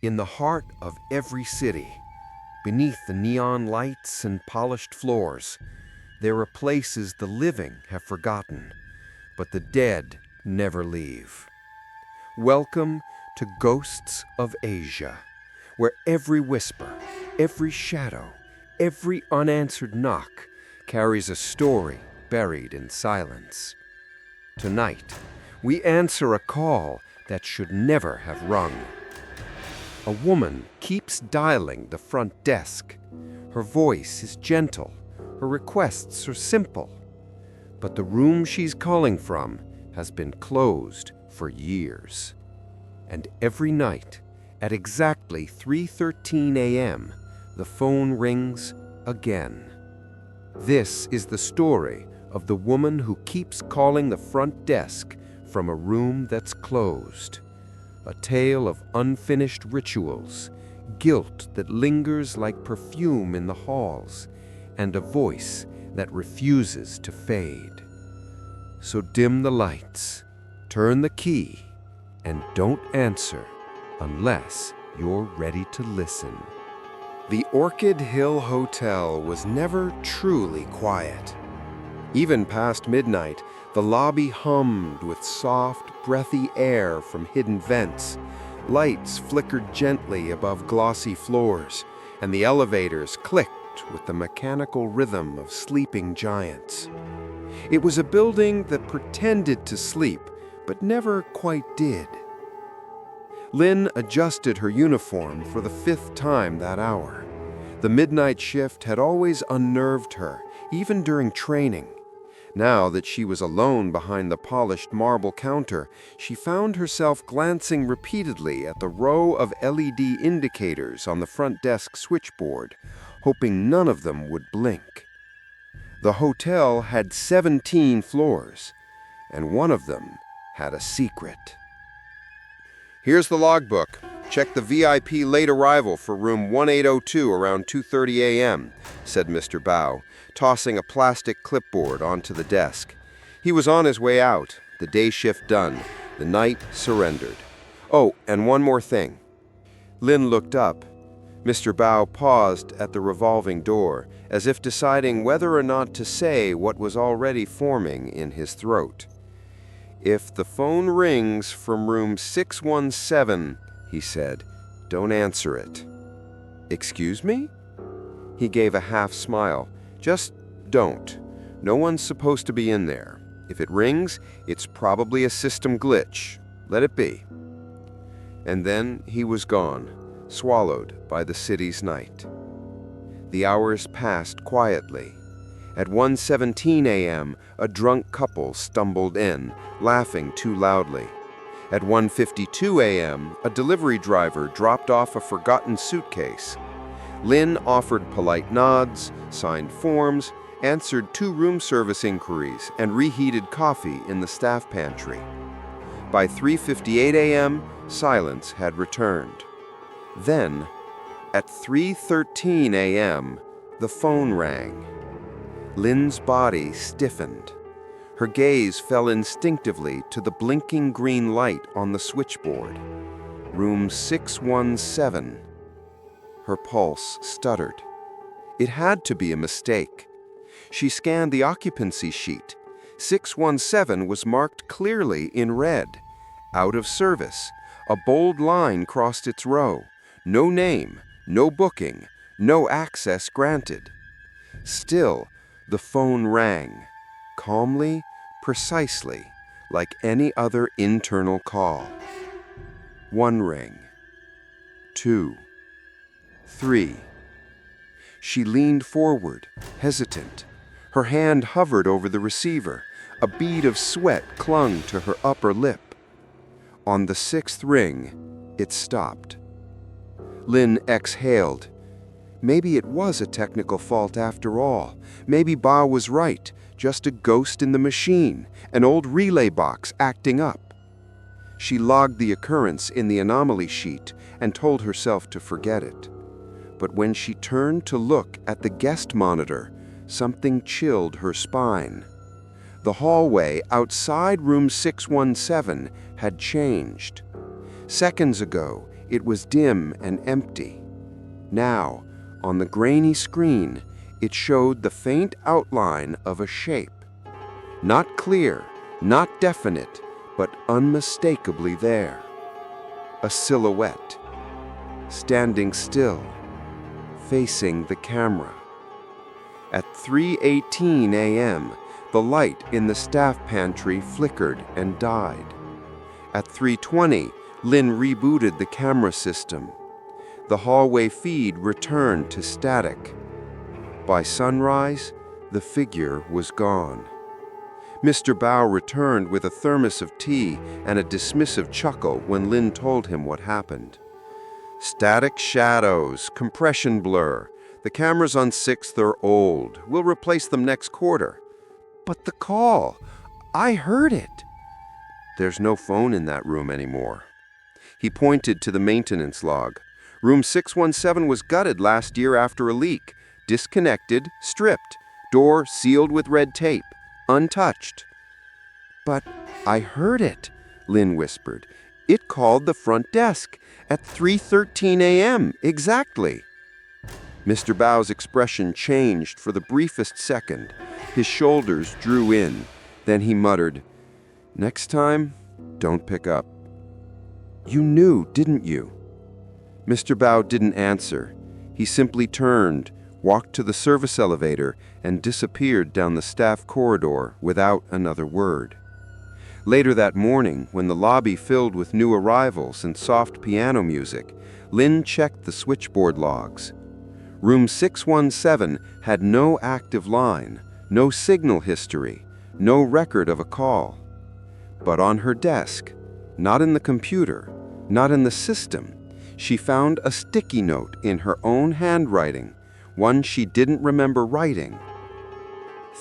In the heart of every city, beneath the neon lights and polished floors, there are places the living have forgotten, but the dead never leave. Welcome to Ghosts of Asia, where every whisper, every shadow, every unanswered knock carries a story buried in silence. Tonight, we answer a call that should never have rung. A woman keeps dialing the front desk. Her voice is gentle, her requests are simple. But the room she's calling from has been closed for years. And every night, at exactly 3:13 a.m., the phone rings again. This is the story of the woman who keeps calling the front desk from a room that's closed. A tale of unfinished rituals, guilt that lingers like perfume in the halls, and a voice that refuses to fade. So dim the lights, turn the key, and don't answer unless you're ready to listen. The Orchid Hill Hotel was never truly quiet. Even past midnight, the lobby hummed with soft, breathy air from hidden vents. Lights flickered gently above glossy floors, and the elevators clicked with the mechanical rhythm of sleeping giants. It was a building that pretended to sleep, but never quite did. Lynn adjusted her uniform for the 5th time that hour. The midnight shift had always unnerved her, even during training. Now that she was alone behind the polished marble counter, she found herself glancing repeatedly at the row of LED indicators on the front desk switchboard, hoping none of them would blink. The hotel had 17 floors, and one of them had a secret. Here's the logbook. Check the VIP late arrival for room 1802 around 2:30 a.m., said Mr. Bao, tossing a plastic clipboard onto the desk. He was on his way out, the day shift done, the night surrendered. Oh, and one more thing. Lynn looked up. Mr. Bao paused at the revolving door, as if deciding whether or not to say what was already forming in his throat. If the phone rings from room 617, he said, don't answer it. Excuse me? He gave a half smile. Just don't. No one's supposed to be in there. If it rings, it's probably a system glitch. Let it be. And then he was gone, swallowed by the city's night. The hours passed quietly. At 1:17 a.m., a drunk couple stumbled in, laughing too loudly. At 1:52 a.m., a delivery driver dropped off a forgotten suitcase. Lynn offered polite nods, signed forms, answered 2 room service inquiries, and reheated coffee in the staff pantry. By 3:58 a.m., silence had returned. Then, at 3:13 a.m., the phone rang. Lynn's body stiffened. Her gaze fell instinctively to the blinking green light on the switchboard. Room 617. Her pulse stuttered. It had to be a mistake. She scanned the occupancy sheet. 617 was marked clearly in red. Out of service. A bold line crossed its row. No name, no booking, no access granted. Still, the phone rang, calmly, precisely, like any other internal call. 1 ring. 2. 3. She leaned forward, hesitant. Her hand hovered over the receiver. A bead of sweat clung to her upper lip. On the 6th ring, it stopped. Lynn exhaled. Maybe it was a technical fault after all. Maybe Ba was right, just a ghost in the machine, an old relay box acting up. She logged the occurrence in the anomaly sheet and told herself to forget it. But when she turned to look at the guest monitor, something chilled her spine. The hallway outside room 617 had changed. Seconds ago, It was dim and empty. Now, on the grainy screen, it showed the faint outline of a shape. Not clear, not definite, but unmistakably there. A silhouette, standing still, facing the camera. At 3:18 a.m., the light in the staff pantry flickered and died. At 3:20, Lynn rebooted the camera system. The hallway feed returned to static. By sunrise, the figure was gone. Mr. Bao returned with a thermos of tea and a dismissive chuckle when Lynn told him what happened. Static shadows, compression blur. The cameras on 6th are old. We'll replace them next quarter. But the call, I heard it. There's no phone in that room anymore. He pointed to the maintenance log. Room 617 was gutted last year after a leak. Disconnected, stripped, door sealed with red tape, untouched. But I heard it, Lynn whispered. It called the front desk at 3:13 a.m. exactly. Mr. Bao's expression changed for the briefest second. His shoulders drew in. Then he muttered, "Next time, don't pick up." "You knew, didn't you?" Mr. Bao didn't answer. He simply turned, walked to the service elevator, and disappeared down the staff corridor without another word. Later that morning, when the lobby filled with new arrivals and soft piano music, Lynn checked the switchboard logs. Room 617 had no active line, no signal history, no record of a call. But on her desk, not in the computer, not in the system, she found a sticky note in her own handwriting, one she didn't remember writing.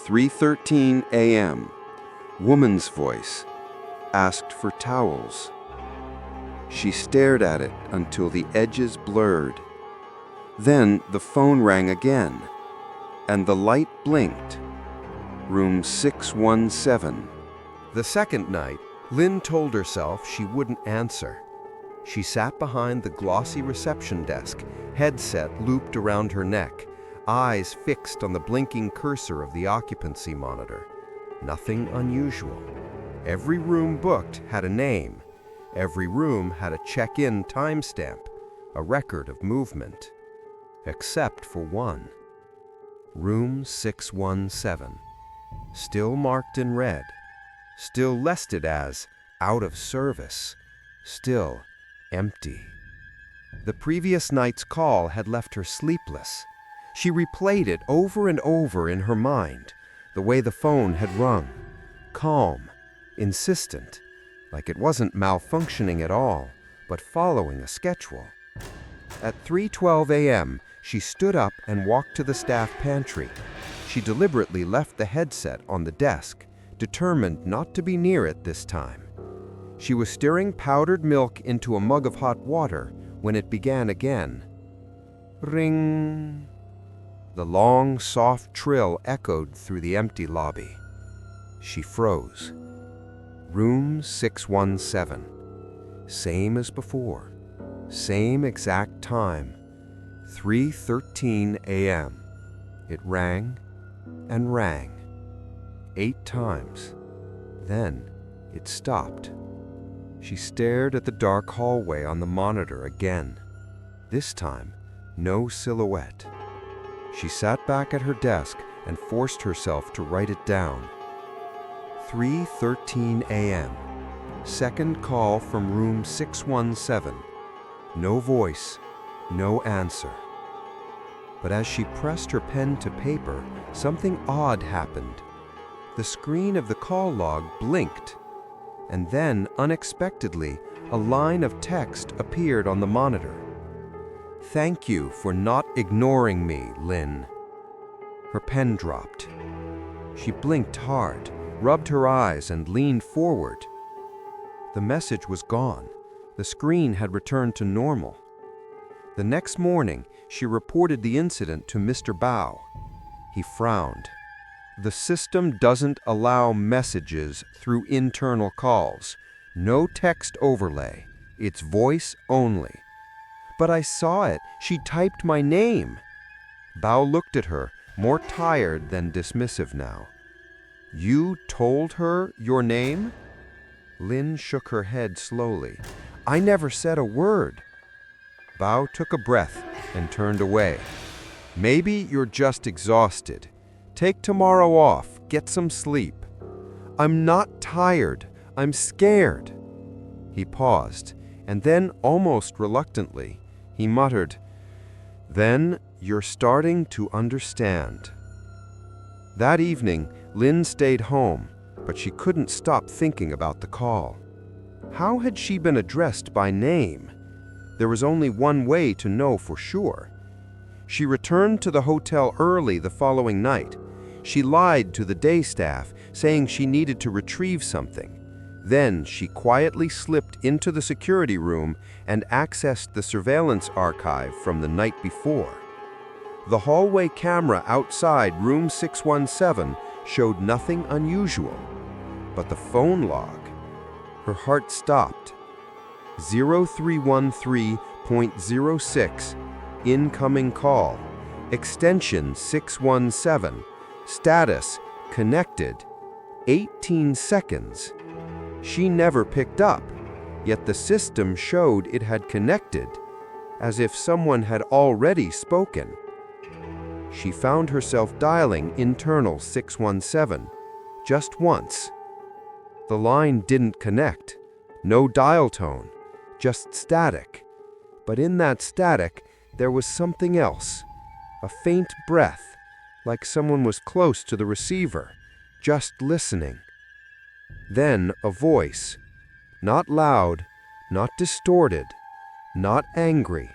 3:13 a.m. Woman's voice asked for towels. She stared at it until the edges blurred. Then the phone rang again, and the light blinked. Room 617. The second night, Lynn told herself she wouldn't answer. She sat behind the glossy reception desk, headset looped around her neck, eyes fixed on the blinking cursor of the occupancy monitor. Nothing unusual. Every room booked had a name. Every room had a check-in timestamp, a record of movement. Except for one. Room 617. Still marked in red. Still listed as out of service. Still empty. The previous night's call had left her sleepless. She replayed it over and over in her mind, the way the phone had rung. Calm, insistent, like it wasn't malfunctioning at all, but following a schedule. At 3:12 a.m., she stood up and walked to the staff pantry. She deliberately left the headset on the desk, determined not to be near it this time. She was stirring powdered milk into a mug of hot water when it began again. Ring. The long, soft trill echoed through the empty lobby. She froze. Room 617. Same as before. Same exact time. 3:13 a.m. It rang and rang. 8 times. Then it stopped. She stared at the dark hallway on the monitor again. This time, no silhouette. She sat back at her desk and forced herself to write it down. 3:13 a.m. Second call from room 617. No voice, no answer. But as she pressed her pen to paper, something odd happened. The screen of the call log blinked, and then, unexpectedly, a line of text appeared on the monitor. "Thank you for not ignoring me, Lynn." Her pen dropped. She blinked hard, rubbed her eyes, and leaned forward. The message was gone. The screen had returned to normal. The next morning, she reported the incident to Mr. Bao. He frowned. "The system doesn't allow messages through internal calls. No text overlay. It's voice only. But I saw it. She typed my name. Bao looked at her, more tired than dismissive now. You told her your name? Lin shook her head slowly. I never said a word. Bao took a breath and turned away. Maybe you're just exhausted. Take tomorrow off. Get some sleep. I'm not tired. I'm scared. He paused, and then, almost reluctantly, he muttered, Then you're starting to understand. That evening, Lin stayed home, but she couldn't stop thinking about the call. How had she been addressed by name? There was only one way to know for sure. She returned to the hotel early the following night. She lied to the day staff, saying she needed to retrieve something. Then she quietly slipped into the security room and accessed the surveillance archive from the night before. The hallway camera outside room 617 showed nothing unusual. But the phone log, her heart stopped. 0313.06, incoming call, extension 617, status connected, 18 seconds. She never picked up, yet the system showed it had connected, as if someone had already spoken. She found herself dialing internal 617, just once. The line didn't connect, no dial tone, just static. But in that static, there was something else, a faint breath, like someone was close to the receiver, just listening. Then a voice, not loud, not distorted, not angry,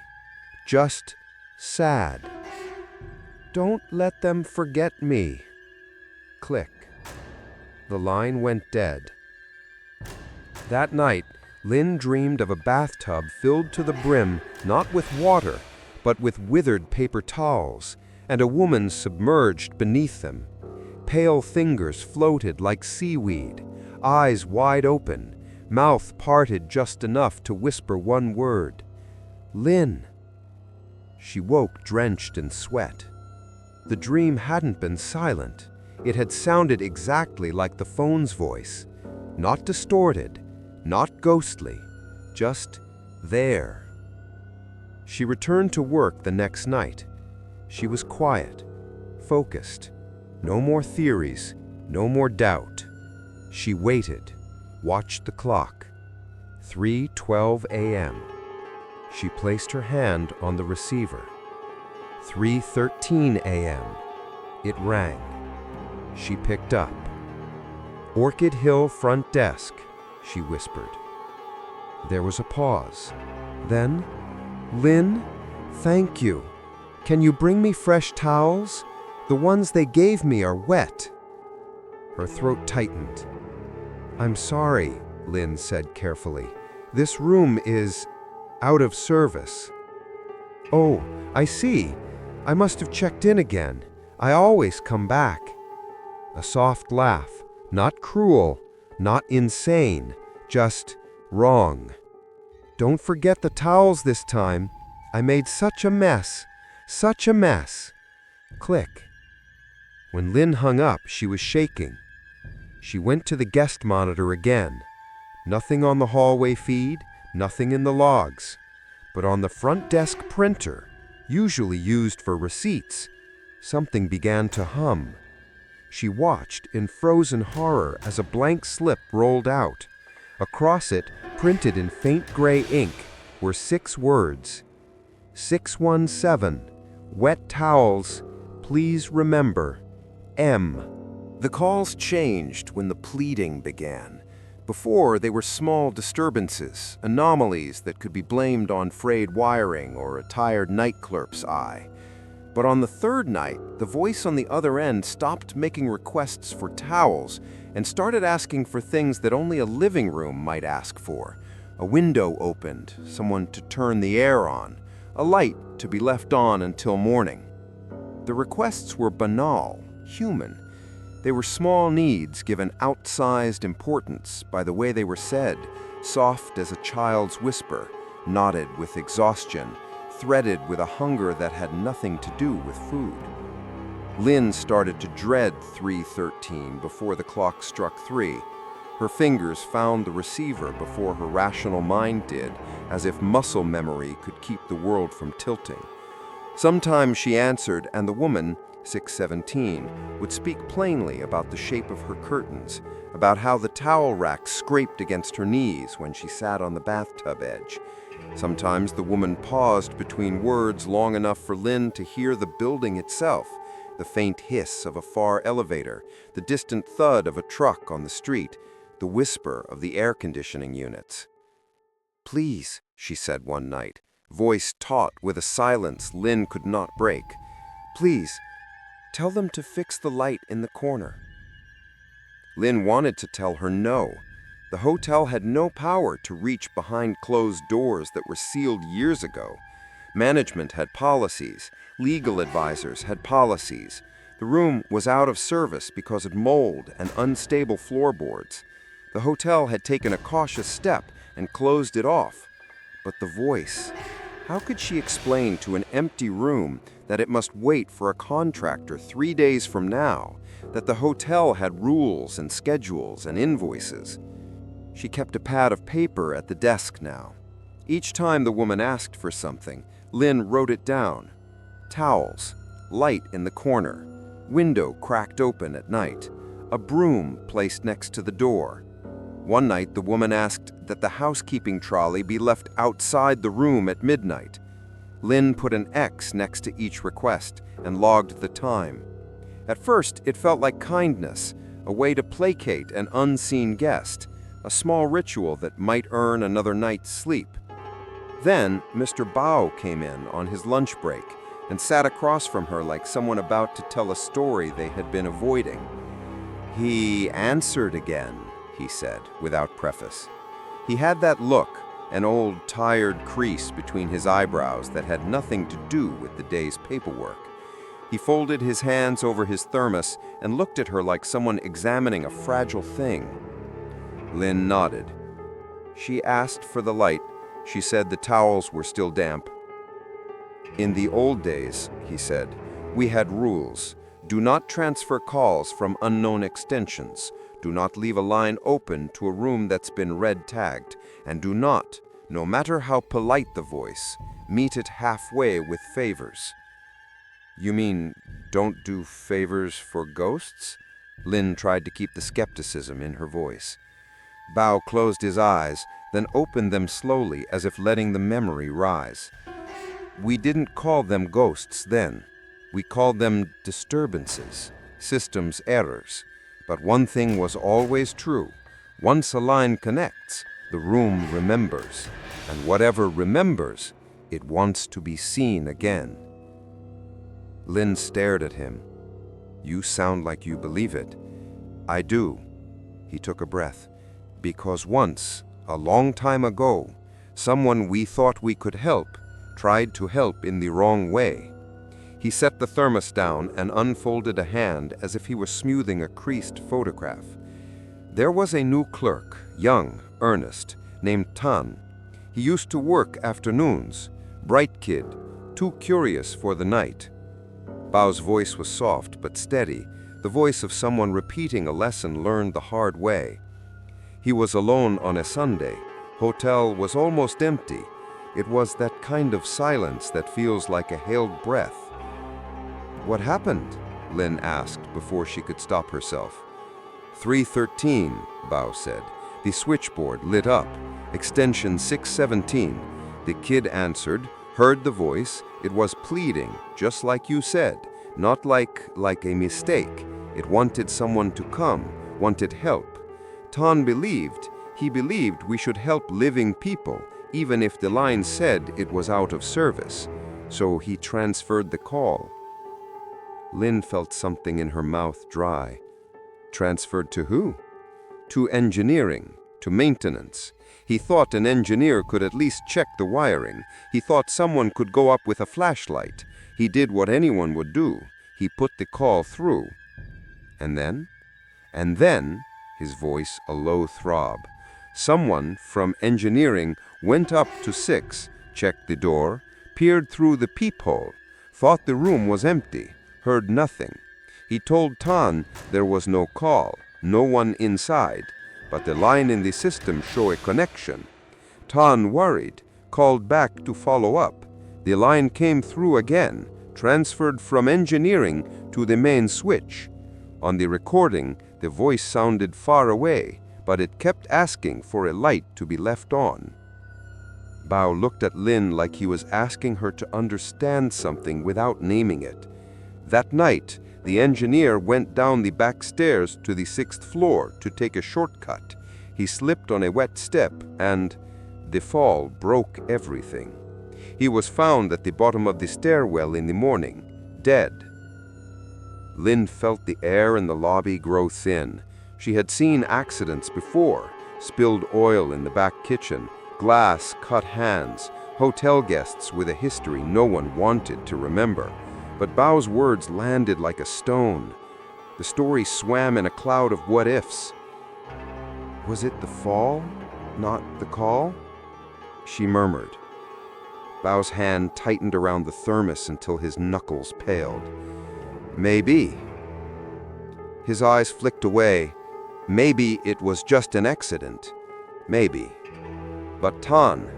just sad. Don't let them forget me. Click. The line went dead. That night, Lin dreamed of a bathtub filled to the brim, not with water, but with withered paper towels, and a woman submerged beneath them. Pale fingers floated like seaweed, eyes wide open, mouth parted just enough to whisper one word. Lin. She woke drenched in sweat. The dream hadn't been silent. It had sounded exactly like the phone's voice, not distorted, not ghostly, just there. She returned to work the next night. She was quiet, focused. No more theories, no more doubt. She waited, watched the clock. 3:12 a.m. She placed her hand on the receiver. 3:13 a.m. It rang. She picked up. Orchid Hill front desk, she whispered. There was a pause. Then, Lin, thank you. Can you bring me fresh towels? The ones they gave me are wet. Her throat tightened. I'm sorry, Lin said carefully. This room is out of service. Oh, I see. I must have checked in again. I always come back. A soft laugh, not cruel, not insane, just wrong. Don't forget the towels this time. I made such a mess, such a mess. Click. When Lin hung up, she was shaking. She went to the guest monitor again. Nothing on the hallway feed, nothing in the logs. But on the front desk printer, usually used for receipts, something began to hum. She watched in frozen horror as a blank slip rolled out. Across it, printed in faint gray ink, were 6 words. 617, wet towels, please remember, M. The calls changed when the pleading began. Before, they were small disturbances, anomalies that could be blamed on frayed wiring or a tired night clerk's eye. But on the third night, the voice on the other end stopped making requests for towels and started asking for things that only a living room might ask for. A window opened, someone to turn the air on, a light to be left on until morning. The requests were banal, human. They were small needs given outsized importance by the way they were said, soft as a child's whisper, knotted with exhaustion, threaded with a hunger that had nothing to do with food. Lynn started to dread 3:13 before the clock struck 3. Her fingers found the receiver before her rational mind did, as if muscle memory could keep the world from tilting. Sometimes she answered, and the woman, 6:17, would speak plainly about the shape of her curtains, about how the towel rack scraped against her knees when she sat on the bathtub edge. Sometimes the woman paused between words long enough for Lynn to hear the building itself, the faint hiss of a far elevator, the distant thud of a truck on the street, the whisper of the air conditioning units. "Please," she said one night, voice taut with a silence Lynn could not break. "Please, tell them to fix the light in the corner." Lynn wanted to tell her no. The hotel had no power to reach behind closed doors that were sealed years ago. Management had policies. Legal advisors had policies. The room was out of service because of mold and unstable floorboards. The hotel had taken a cautious step and closed it off. But the voice, how could she explain to an empty room that it must wait for a contractor 3 days from now, that the hotel had rules and schedules and invoices? She kept a pad of paper at the desk now. Each time the woman asked for something, Lynn wrote it down. Towels, light in the corner, window cracked open at night, a broom placed next to the door. One night the woman asked that the housekeeping trolley be left outside the room at midnight. Lynn put an X next to each request and logged the time. At first it felt like kindness, a way to placate an unseen guest, a small ritual that might earn another night's sleep. Then Mr. Bao came in on his lunch break and sat across from her like someone about to tell a story they had been avoiding. "He answered again," he said, without preface. He had that look, an old, tired crease between his eyebrows that had nothing to do with the day's paperwork. He folded his hands over his thermos and looked at her like someone examining a fragile thing. Lynn nodded. She asked for the light. She said the towels were still damp. "In the old days," he said, "we had rules. Do not transfer calls from unknown extensions. Do not leave a line open to a room that's been red tagged. And do not, no matter how polite the voice, meet it halfway with favors." "You mean, don't do favors for ghosts?" Lynn tried to keep the skepticism in her voice. Bao closed his eyes, then opened them slowly as if letting the memory rise. "We didn't call them ghosts then. We called them disturbances, systems errors. But one thing was always true. Once a line connects, the room remembers. And whatever remembers, it wants to be seen again." Lynn stared at him. "You sound like you believe it." "I do." He took a breath. "Because once, a long time ago, someone we thought we could help tried to help in the wrong way." He set the thermos down and unfolded a hand as if he were smoothing a creased photograph. "There was a new clerk, young, earnest, named Tan. He used to work afternoons. Bright kid, too curious for the night." Bao's voice was soft but steady, the voice of someone repeating a lesson learned the hard way. "He was alone on a Sunday. Hotel was almost empty. It was that kind of silence that feels like a hailed breath." "What happened?" Lynn asked before she could stop herself. 3:13, Bao said. The switchboard lit up. Extension 617. The kid answered, heard the voice. It was pleading, just like you said. Not like a mistake. It wanted someone to come, wanted help. Tan believed. He believed we should help living people, even if the line said it was out of service. So he transferred the call. Lynn felt something in her mouth dry. Transferred to who? To engineering, to maintenance. He thought an engineer could at least check the wiring. He thought someone could go up with a flashlight. He did what anyone would do. He put the call through. And then? And then, his voice a low throb, someone from engineering went up to 6, checked the door, peered through the peephole, thought the room was empty, heard nothing. He told Tan there was no call, no one inside, but the line in the system showed a connection. Tan, worried, called back to follow up. The line came through again, transferred from engineering to the main switch. On the recording, the voice sounded far away, but it kept asking for a light to be left on. Bao looked at Lin like he was asking her to understand something without naming it. That night, the engineer went down the back stairs to the 6th floor to take a shortcut. He slipped on a wet step and the fall broke everything. He was found at the bottom of the stairwell in the morning, dead. Lin felt the air in the lobby grow thin. She had seen accidents before, spilled oil in the back kitchen, glass, cut hands, hotel guests with a history no one wanted to remember. But Bao's words landed like a stone. The story swam in a cloud of what-ifs. Was it the fall, not the call? She murmured. Bao's hand tightened around the thermos until his knuckles paled. Maybe. His eyes flicked away. Maybe it was just an accident. Maybe. But Tan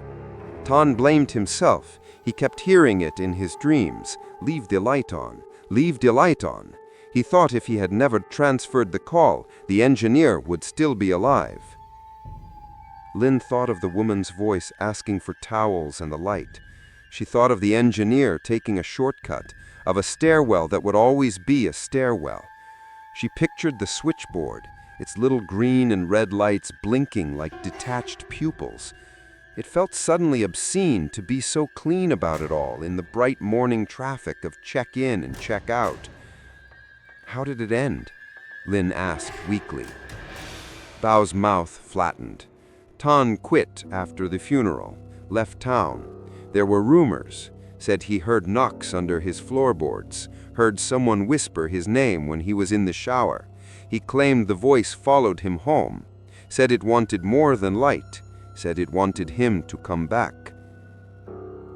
blamed himself. He kept hearing it in his dreams. Leave the light on. Leave the light on. He thought if he had never transferred the call, the engineer would still be alive. Lin thought of the woman's voice asking for towels and the light. She thought of the engineer taking a shortcut, of a stairwell that would always be a stairwell. She pictured the switchboard, its little green and red lights blinking like detached pupils. It felt suddenly obscene to be so clean about it all in the bright morning traffic of check-in and check-out. How did it end? Lin asked weakly. Bao's mouth flattened. Tan quit after the funeral, left town. There were rumors, said he heard knocks under his floorboards, heard someone whisper his name when he was in the shower. He claimed the voice followed him home, said it wanted more than light, said it wanted him to come back.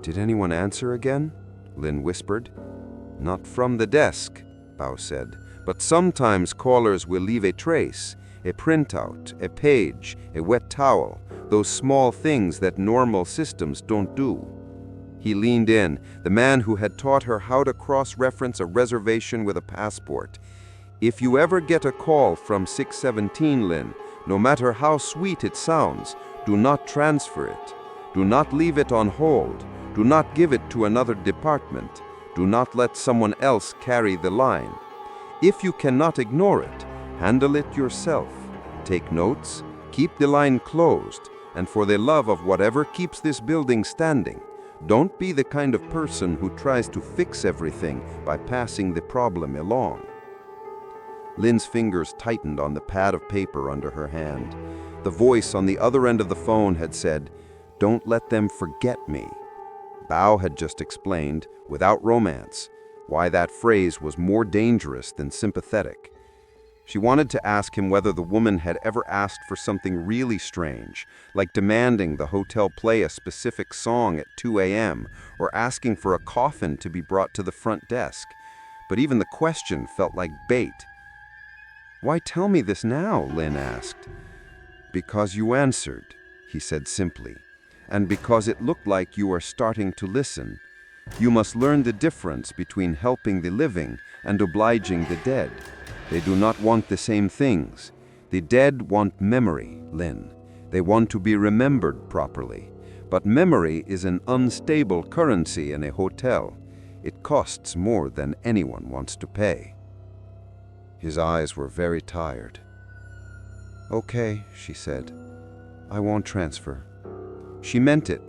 Did anyone answer again? Lin whispered. Not from the desk, Bao said, but sometimes callers will leave a trace, a printout, a page, a wet towel, those small things that normal systems don't do. He leaned in, the man who had taught her how to cross-reference a reservation with a passport. If you ever get a call from 617, Lin, no matter how sweet it sounds, do not transfer it. Do not leave it on hold. Do not give it to another department. Do not let someone else carry the line. If you cannot ignore it, handle it yourself. Take notes, keep the line closed, and for the love of whatever keeps this building standing, don't be the kind of person who tries to fix everything by passing the problem along. Lin's fingers tightened on the pad of paper under her hand. The voice on the other end of the phone had said, "Don't let them forget me." Bao had just explained, without romance, why that phrase was more dangerous than sympathetic. She wanted to ask him whether the woman had ever asked for something really strange, like demanding the hotel play a specific song at 2 a.m. or asking for a coffin to be brought to the front desk. But even the question felt like bait. "Why tell me this now?" Lin asked. "Because you answered," he said simply, "and because it looked like you are starting to listen. You must learn the difference between helping the living and obliging the dead. They do not want the same things. The dead want memory, Lin. They want to be remembered properly. But memory is an unstable currency in a hotel. It costs more than anyone wants to pay." His eyes were very tired. "Okay," she said. "I won't transfer." She meant it.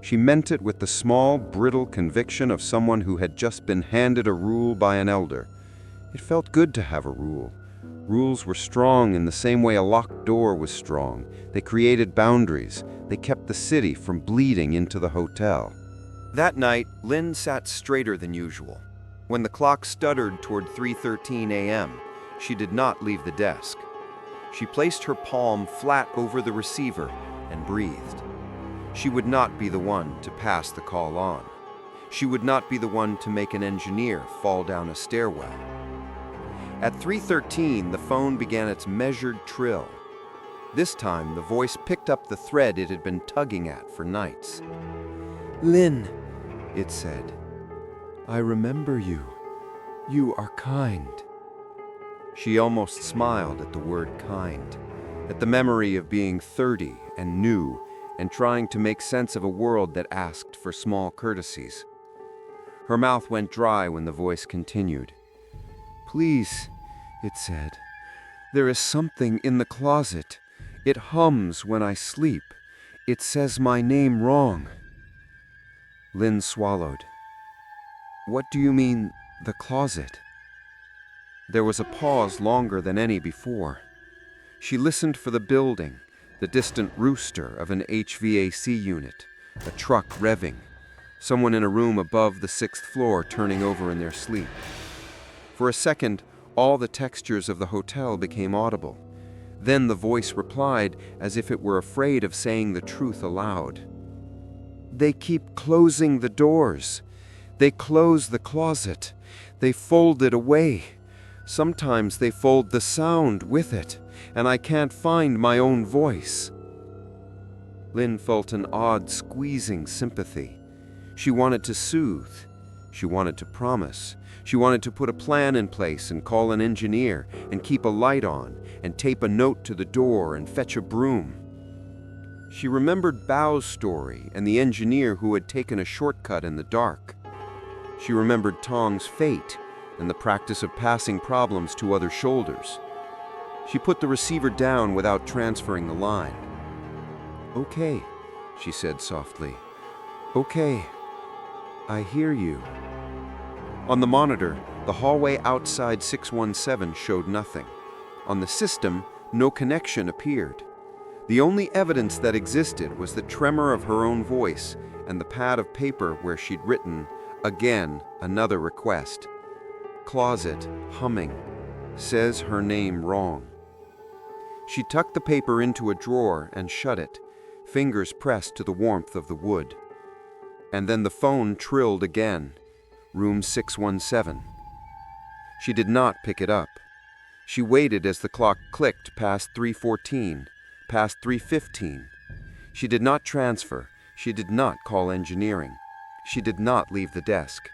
She meant it with the small, brittle conviction of someone who had just been handed a rule by an elder. It felt good to have a rule. Rules were strong in the same way a locked door was strong. They created boundaries. They kept the city from bleeding into the hotel. That night, Lin sat straighter than usual. When the clock stuttered toward 3:13 a.m., she did not leave the desk. She placed her palm flat over the receiver and breathed. She would not be the one to pass the call on. She would not be the one to make an engineer fall down a stairwell. At 3:13, the phone began its measured trill. This time, the voice picked up the thread it had been tugging at for nights. "Lynn," it said, "I remember you. You are kind." She almost smiled at the word kind, at the memory of being 30 and new and trying to make sense of a world that asked for small courtesies. Her mouth went dry when the voice continued. "Please," it said, "there is something in the closet. It hums when I sleep. It says my name wrong." Lynn swallowed. "What do you mean, the closet?" There was a pause longer than any before. She listened for the building, the distant rooster of an HVAC unit, a truck revving, someone in a room above the 6th floor turning over in their sleep. For a second, all the textures of the hotel became audible. Then the voice replied as if it were afraid of saying the truth aloud. "They keep closing the doors. They close the closet. They fold it away. Sometimes they fold the sound with it, and I can't find my own voice." Lynn felt an odd squeezing sympathy. She wanted to soothe. She wanted to promise. She wanted to put a plan in place and call an engineer and keep a light on and tape a note to the door and fetch a broom. She remembered Bao's story and the engineer who had taken a shortcut in the dark. She remembered Tong's fate and the practice of passing problems to other shoulders. She put the receiver down without transferring the line. "Okay," she said softly. "Okay, I hear you." On the monitor, the hallway outside 617 showed nothing. On the system, no connection appeared. The only evidence that existed was the tremor of her own voice and the pad of paper where she'd written, again, another request. Closet, humming, says her name wrong. She tucked the paper into a drawer and shut it, fingers pressed to the warmth of the wood. And then the phone trilled again, room 617. She did not pick it up. She waited as the clock clicked past 3:14, past 3:15. She did not transfer. She did not call engineering. She did not leave the desk.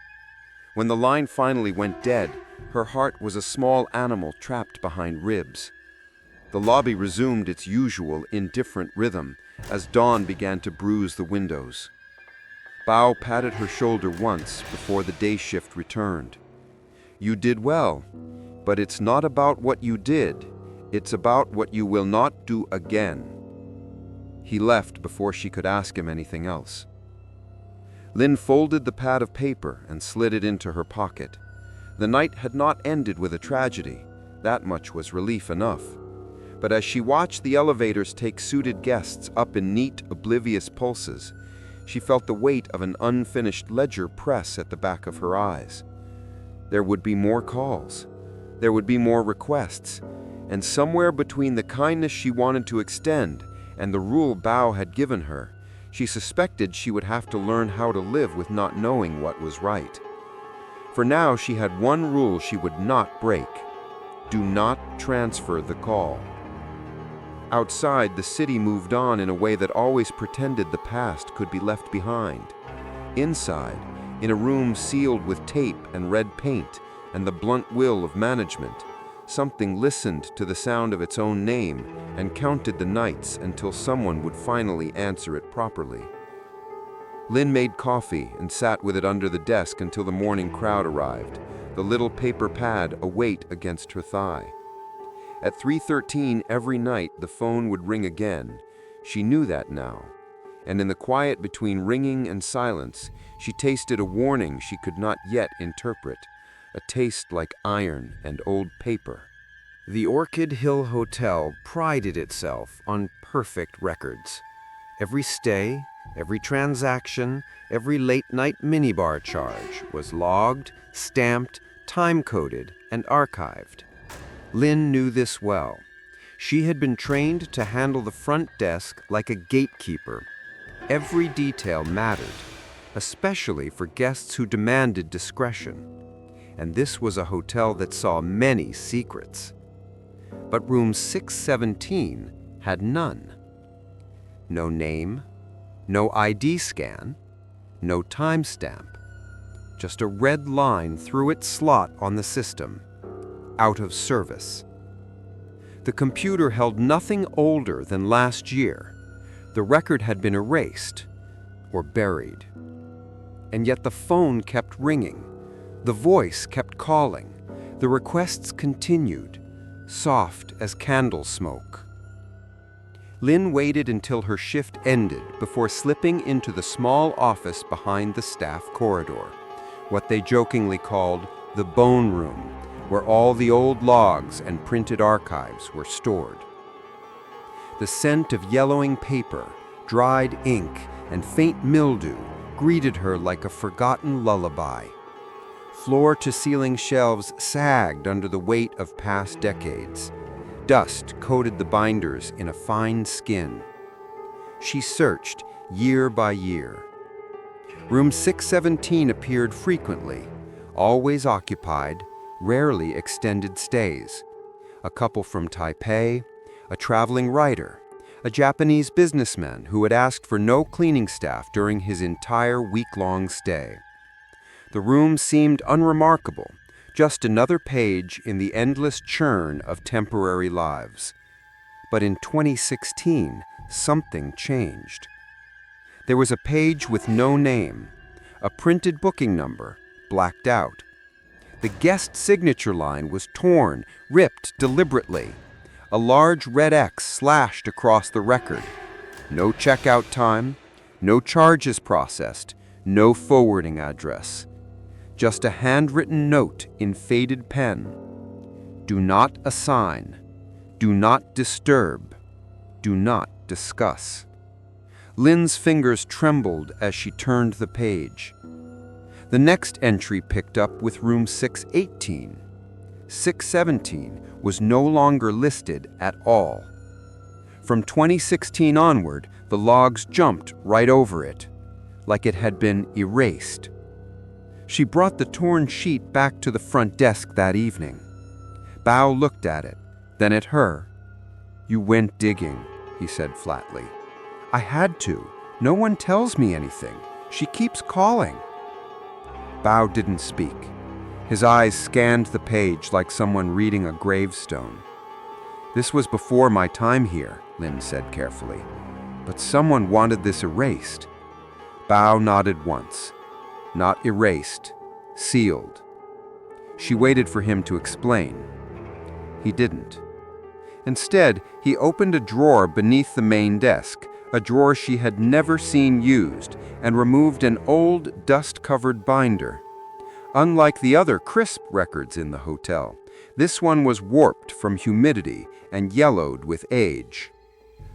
When the line finally went dead, her heart was a small animal trapped behind ribs. The lobby resumed its usual indifferent rhythm as dawn began to bruise the windows. Bao patted her shoulder once before the day shift returned. "You did well, but it's not about what you did. It's about what you will not do again." He left before she could ask him anything else. Lynn folded the pad of paper and slid it into her pocket. The night had not ended with a tragedy. That much was relief enough. But as she watched the elevators take suited guests up in neat, oblivious pulses, she felt the weight of an unfinished ledger press at the back of her eyes. There would be more calls. There would be more requests. And somewhere between the kindness she wanted to extend and the rule Bao had given her, she suspected she would have to learn how to live with not knowing what was right. For now, she had one rule she would not break. Do not transfer the call. Outside, the city moved on in a way that always pretended the past could be left behind. Inside, in a room sealed with tape and red paint and the blunt will of management, something listened to the sound of its own name and counted the nights until someone would finally answer it properly. Lynn made coffee and sat with it under the desk until the morning crowd arrived, the little paper pad a weight against her thigh. At 3:13 every night the phone would ring again. She knew that now. And in the quiet between ringing and silence, she tasted a warning she could not yet interpret, a taste like iron and old paper. The Orchid Hill Hotel prided itself on perfect records. Every stay, every transaction, every late-night minibar charge was logged, stamped, time-coded, and archived. Lynn knew this well. She had been trained to handle the front desk like a gatekeeper. Every detail mattered. especially for guests who demanded discretion. And this was a hotel that saw many secrets. But room 617 had none. No name, no ID scan, no timestamp. Just a red line through its slot on the system. Out of service. The computer held nothing older than last year. The record had been erased or buried. And yet the phone kept ringing. The voice kept calling. The requests continued, soft as candle smoke. Lynn waited until her shift ended before slipping into the small office behind the staff corridor, what they jokingly called the bone room, where all the old logs and printed archives were stored. The scent of yellowing paper, dried ink, and faint mildew greeted her like a forgotten lullaby. Floor-to-ceiling shelves sagged under the weight of past decades. Dust coated the binders in a fine skin. She searched year by year. Room 617 appeared frequently, always occupied, rarely extended stays. A couple from Taipei, a traveling writer, a Japanese businessman who had asked for no cleaning staff during his entire week-long stay. The room seemed unremarkable, just another page in the endless churn of temporary lives. But in 2016, something changed. There was a page with no name, a printed booking number, blacked out. The guest signature line was torn, ripped deliberately. A large red X slashed across the record. No checkout time, no charges processed, no forwarding address. Just a handwritten note in faded pen. Do not assign. Do not disturb. Do not discuss. Lynn's fingers trembled as she turned the page. The next entry picked up with room 618. 617 was no longer listed at all. From 2016 onward, the logs jumped right over it, like it had been erased. She brought the torn sheet back to the front desk that evening. Bao looked at it, then at her. "You went digging," he said flatly. "I had to. No one tells me anything. She keeps calling." Bao didn't speak. His eyes scanned the page like someone reading a gravestone. "This was before my time here," Lynn said carefully. "But someone wanted this erased." Bao nodded once. Not erased, sealed. She waited for him to explain. He didn't. Instead, he opened a drawer beneath the main desk, a drawer she had never seen used, and removed an old, dust-covered binder. Unlike the other crisp records in the hotel, this one was warped from humidity and yellowed with age.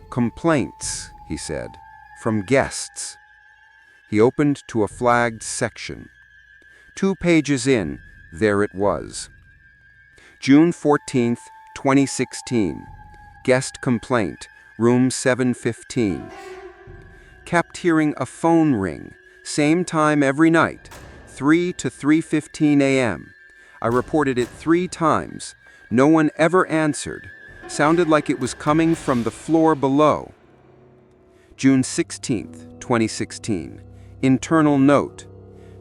"Complaints," he said, "from guests." He opened to a flagged section. 2 pages in, there it was. June 14th, 2016. Guest complaint, room 715. Kept hearing a phone ring, same time every night, 3 to 3:15 a.m. I reported it 3 times. No one ever answered. Sounded like it was coming from the floor below. June 16th, 2016. Internal note.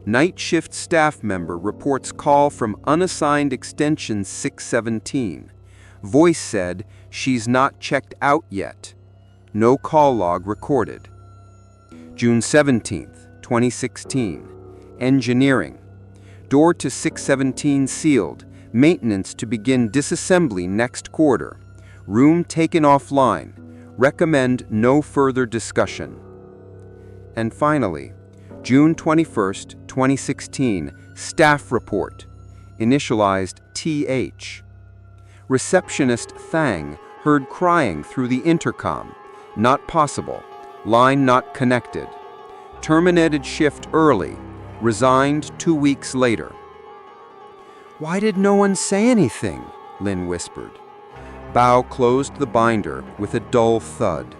Night shift staff member reports call from unassigned extension 617. Voice said she's not checked out yet. No call log recorded. June 17th, 2016. Engineering. Door to 617 sealed. Maintenance to begin disassembly next quarter. Room taken offline. Recommend no further discussion. And finally, June 21st, 2016, staff report, initialized TH. Receptionist Thang heard crying through the intercom. Not possible. Line not connected. Terminated shift early. Resigned 2 weeks later. "Why did no one say anything?" Lynn whispered. Bao closed the binder with a dull thud.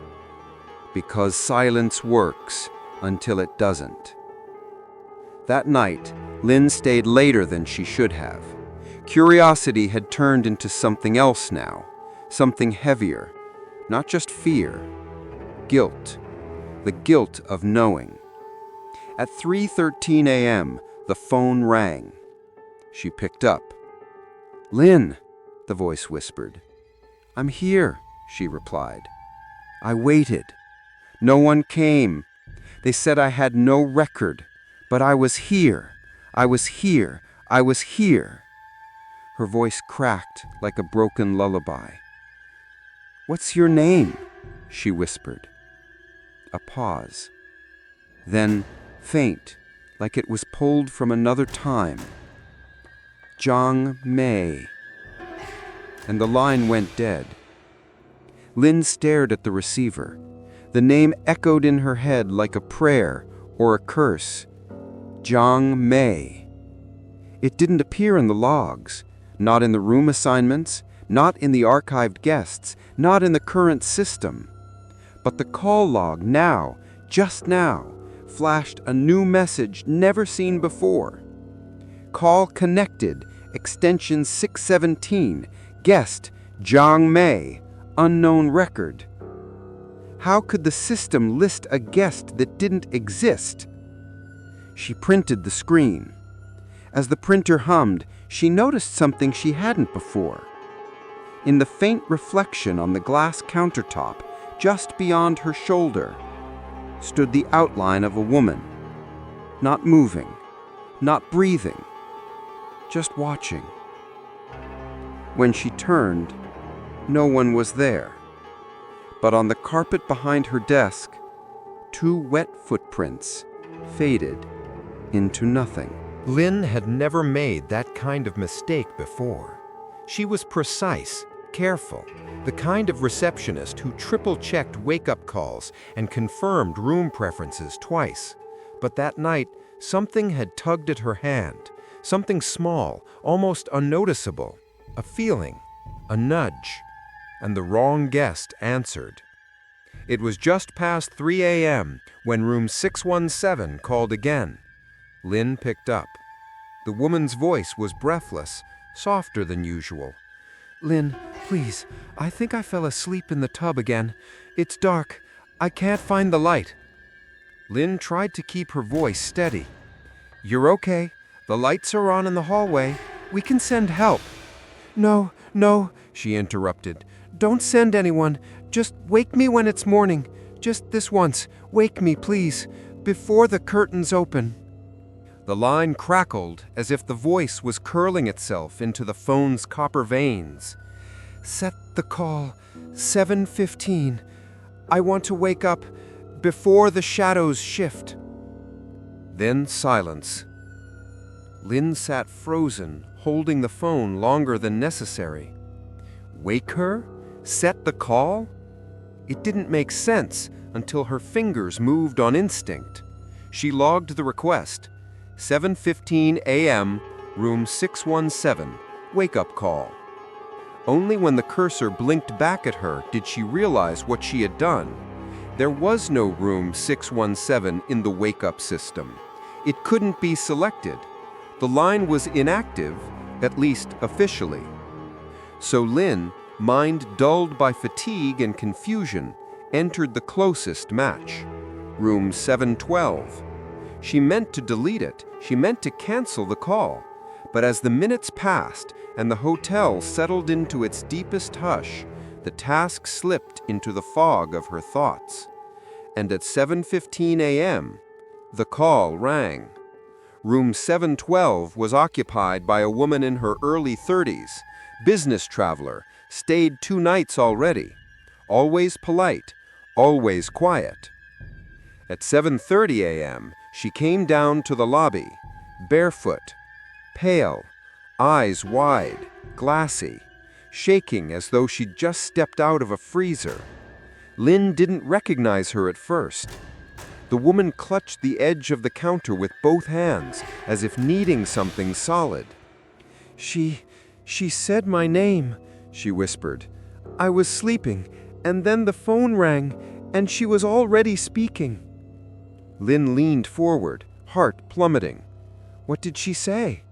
"Because silence works until it doesn't." That night, Lynn stayed later than she should have. Curiosity had turned into something else now, something heavier, not just fear, guilt, the guilt of knowing. At 3:13 a.m., the phone rang. She picked up. "Lynn," the voice whispered. "I'm here," she replied. "I waited. No one came. They said I had no record, but I was here. I was here. I was here." Her voice cracked like a broken lullaby. "What's your name?" she whispered. A pause. Then, faint, like it was pulled from another time. "Jiang Mei." And the line went dead. Lynn stared at the receiver. The name echoed in her head like a prayer or a curse. Jiang Mei. It didn't appear in the logs, not in the room assignments, not in the archived guests, not in the current system. But the call log now, just now, flashed a new message never seen before. Call connected, extension 617, guest Jiang Mei, unknown record. How could the system list a guest that didn't exist? She printed the screen. As the printer hummed, she noticed something she hadn't before. In the faint reflection on the glass countertop, just beyond her shoulder, stood the outline of a woman. Not moving, not breathing, just watching. When she turned, no one was there. But on the carpet behind her desk, 2 wet footprints faded into nothing. Lynn had never made that kind of mistake before. She was precise, careful, the kind of receptionist who triple-checked wake-up calls and confirmed room preferences twice. But that night, something had tugged at her hand, something small, almost unnoticeable, a feeling, a nudge, and the wrong guest answered. It was just past 3 a.m. when room 617 called again. Lynn picked up. The woman's voice was breathless, softer than usual. "Lynn, please, I think I fell asleep in the tub again. It's dark. I can't find the light." Lynn tried to keep her voice steady. "You're okay. The lights are on in the hallway. We can send help." No, she interrupted. "Don't send anyone. Just wake me when it's morning. Just this once. Wake me, please, before the curtains open." The line crackled as if the voice was curling itself into the phone's copper veins. "Set the call. 7:15. I want to wake up before the shadows shift." Then silence. Lynn sat frozen, holding the phone longer than necessary. Wake her? Set the call? It didn't make sense until her fingers moved on instinct. She logged the request. 7:15 a.m., room 617, wake-up call. Only when the cursor blinked back at her did she realize what she had done. There was no room 617 in the wake-up system. It couldn't be selected. The line was inactive, at least officially. So Lynn, mind dulled by fatigue and confusion, entered the closest match, room 712. She meant to delete it. She meant to cancel the call. But as the minutes passed and the hotel settled into its deepest hush, the task slipped into the fog of her thoughts. And at 7:15 a.m., the call rang. Room 712 was occupied by a woman in her early 30s, business traveler, stayed 2 nights already. Always polite, always quiet. At 7:30 a.m., she came down to the lobby, barefoot, pale, eyes wide, glassy, shaking as though she'd just stepped out of a freezer. Lynn didn't recognize her at first. The woman clutched the edge of the counter with both hands, as if needing something solid. She said my name," she whispered. "I was sleeping, and then the phone rang, and she was already speaking." Lynn leaned forward, heart plummeting. What did she say?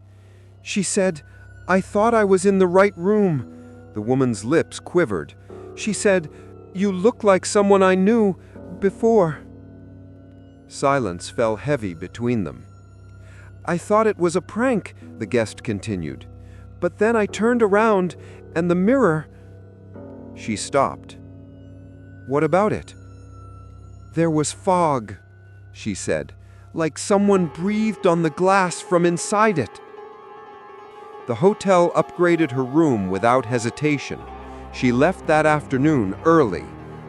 She said, "I thought I was in the right room." The woman's lips quivered. She said, "You look like someone I knew before." Silence fell heavy between them. "I thought it was a prank," the guest continued. "But then I turned around and the mirror—" She stopped. "What about it?" "There was fog," she said, "like someone breathed on the glass from inside it." The hotel upgraded her room without hesitation. She left that afternoon early.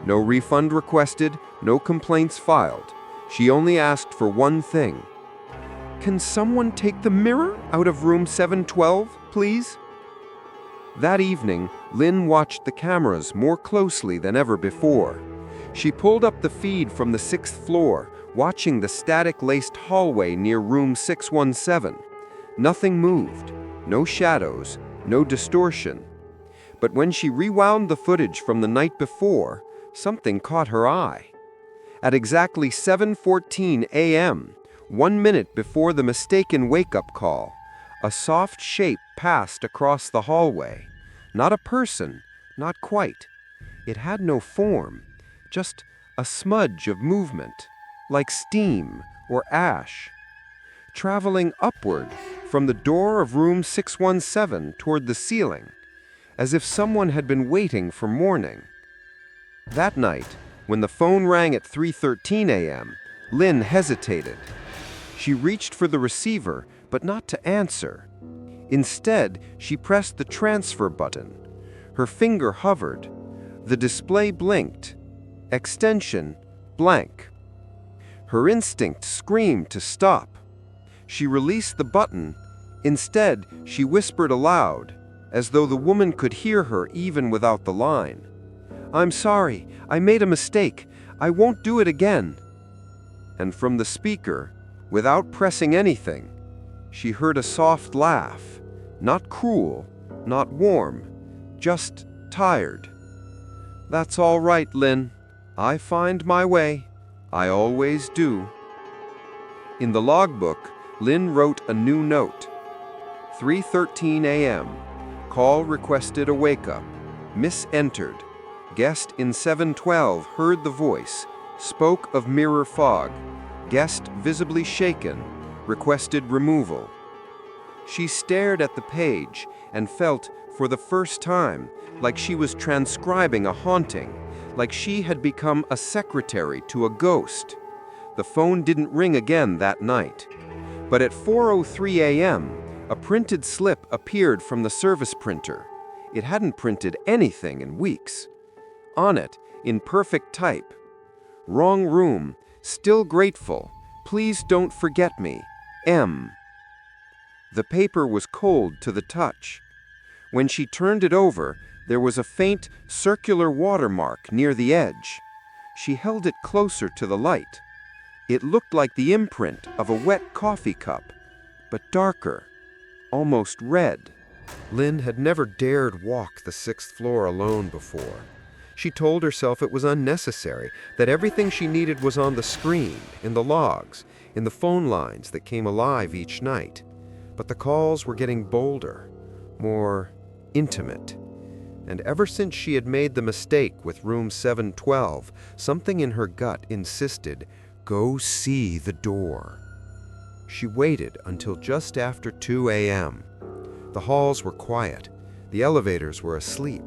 No refund requested, no complaints filed. She only asked for one thing. "Can someone take the mirror out of room 712, please?" That evening, Lynn watched the cameras more closely than ever before. She pulled up the feed from the 6th floor, watching the static-laced hallway near room 617. Nothing moved, no shadows, no distortion. But when she rewound the footage from the night before, something caught her eye. At exactly 7:14 a.m., 1 minute before the mistaken wake-up call, a soft shape passed across the hallway. Not a person, not quite. It had no form, just a smudge of movement, like steam or ash. Traveling upward from the door of room 617 toward the ceiling, as if someone had been waiting for morning. That night, when the phone rang at 3:13 a.m., Lynn hesitated. She reached for the receiver, but not to answer. Instead, she pressed the transfer button. Her finger hovered. The display blinked. Extension blank. Her instinct screamed to stop. She released the button. Instead, she whispered aloud, as though the woman could hear her even without the line. "I'm sorry, I made a mistake. I won't do it again." And from the speaker, without pressing anything, she heard a soft laugh, not cruel, not warm, just tired. "That's all right, Lynn. I find my way. I always do." In the logbook, Lynn wrote a new note. 3:13 a.m. Call requested a wake-up. Misentered. Guest in 712 heard the voice. Spoke of mirror fog. Guest visibly shaken. Requested removal. She stared at the page and felt, for the first time, like she was transcribing a haunting, like she had become a secretary to a ghost. The phone didn't ring again that night. But at 4:03 a.m., a printed slip appeared from the service printer. It hadn't printed anything in weeks. On it, in perfect type, "Wrong room, still grateful. Please don't forget me. M." The paper was cold to the touch. When she turned it over, there was a faint, circular watermark near the edge. She held it closer to the light. It looked like the imprint of a wet coffee cup, but darker, almost red. Lynn had never dared walk the 6th floor alone before. She told herself it was unnecessary, that everything she needed was on the screen, in the logs, in the phone lines that came alive each night. But the calls were getting bolder, more intimate. And ever since she had made the mistake with room 712, something in her gut insisted, "Go see the door." She waited until just after 2 a.m. The halls were quiet. The elevators were asleep.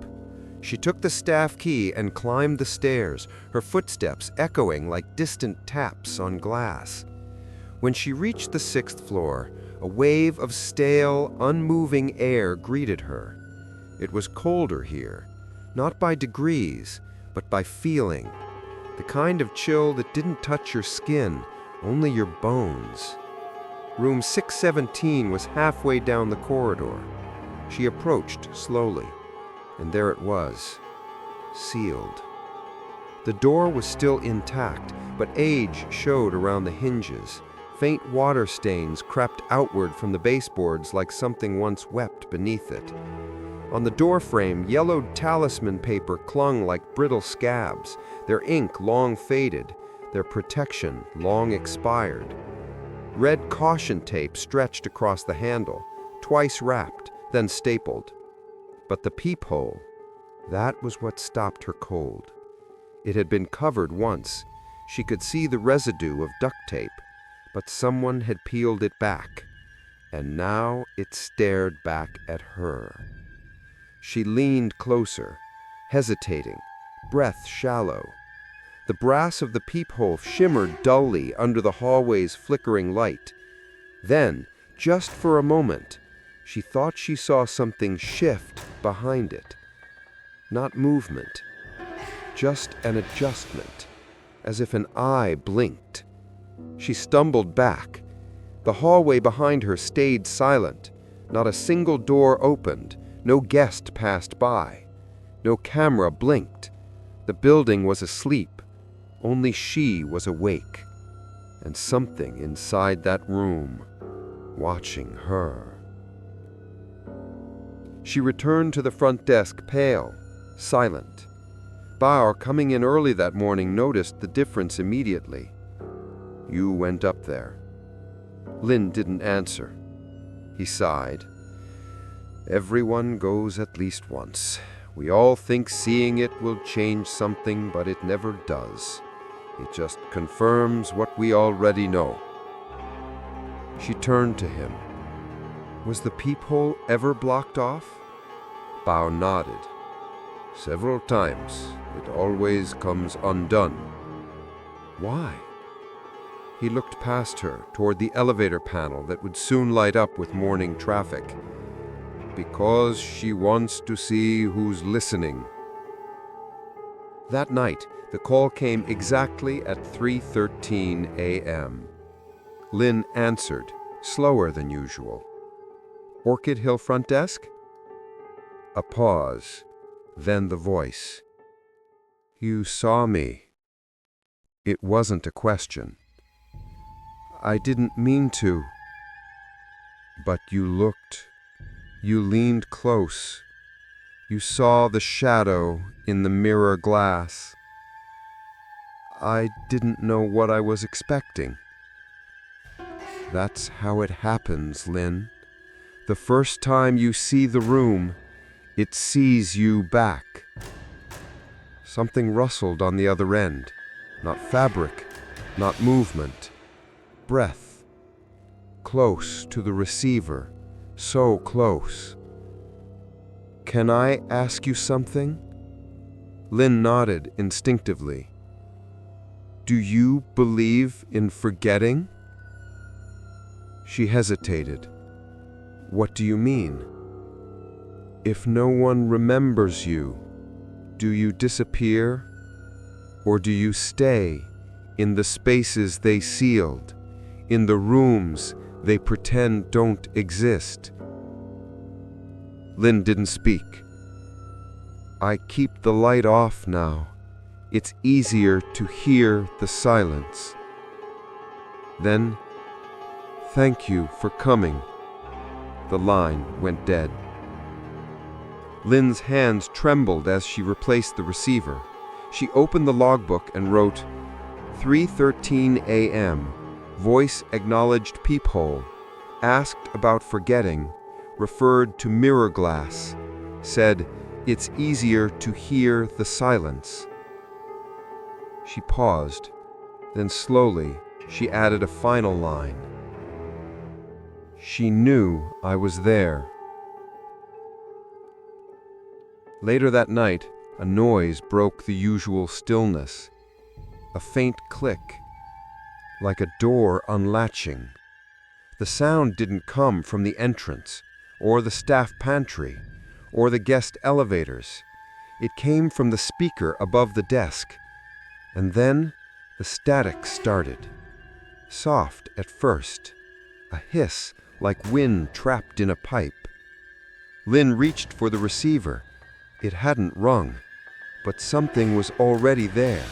She took the staff key and climbed the stairs, her footsteps echoing like distant taps on glass. When she reached the 6th floor, a wave of stale, unmoving air greeted her. It was colder here, not by degrees, but by feeling. The kind of chill that didn't touch your skin, only your bones. Room 617 was halfway down the corridor. She approached slowly, and there it was, sealed. The door was still intact, but age showed around the hinges. Faint water stains crept outward from the baseboards like something once wept beneath it. On the doorframe, yellowed talisman paper clung like brittle scabs, their ink long faded, their protection long expired. Red caution tape stretched across the handle, twice wrapped, then stapled. But the peephole, that was what stopped her cold. It had been covered once. She could see the residue of duct tape, but someone had peeled it back, and now it stared back at her. She leaned closer, hesitating, breath shallow. The brass of the peephole shimmered dully under the hallway's flickering light. Then, just for a moment, she thought she saw something shift behind it. Not movement, just an adjustment, as if an eye blinked. She stumbled back. The hallway behind her stayed silent. Not a single door opened. No guest passed by. No camera blinked. The building was asleep. Only she was awake. And something inside that room, watching her. She returned to the front desk, pale, silent. Bauer, coming in early that morning, noticed the difference immediately. "You went up there." Lynn didn't answer. He sighed. "Everyone goes at least once. We all think seeing it will change something, but it never does. It just confirms what we already know." She turned to him. "Was the peephole ever blocked off?" Bao nodded. "Several times. It always comes undone." "Why?" He looked past her, toward the elevator panel that would soon light up with morning traffic. "Because she wants to see who's listening." That night, the call came exactly at 3:13 a.m. Lynn answered, slower than usual. "Orchid Hill front desk?" A pause, then the voice. "You saw me." It wasn't a question. "I didn't mean to." "But you looked. You leaned close. You saw the shadow in the mirror glass." "I didn't know what I was expecting." "That's how it happens, Lynn. The first time you see the room, it sees you back." Something rustled on the other end. Not fabric, not movement. Breath. Close to the receiver. So close. "Can I ask you something?" Lynn nodded instinctively. "Do you believe in forgetting?" She hesitated. "What do you mean?" "If no one remembers you, do you disappear? Or do you stay in the spaces they sealed, in the rooms they pretend don't exist?" Lynn didn't speak. "I keep the light off now. It's easier to hear the silence." Then, "Thank you for coming." The line went dead. Lynn's hands trembled as she replaced the receiver. She opened the logbook and wrote, 3:13 a.m. Voice acknowledged peephole. Asked about forgetting. Referred to mirror glass. Said, "It's easier to hear the silence." She paused. Then slowly, she added a final line. "She knew I was there." Later that night, a noise broke the usual stillness. A faint click, like a door unlatching. The sound didn't come from the entrance, or the staff pantry, or the guest elevators. It came from the speaker above the desk. And then the static started. Soft at first, a hiss like wind trapped in a pipe. Lynn reached for the receiver. It hadn't rung, but something was already there.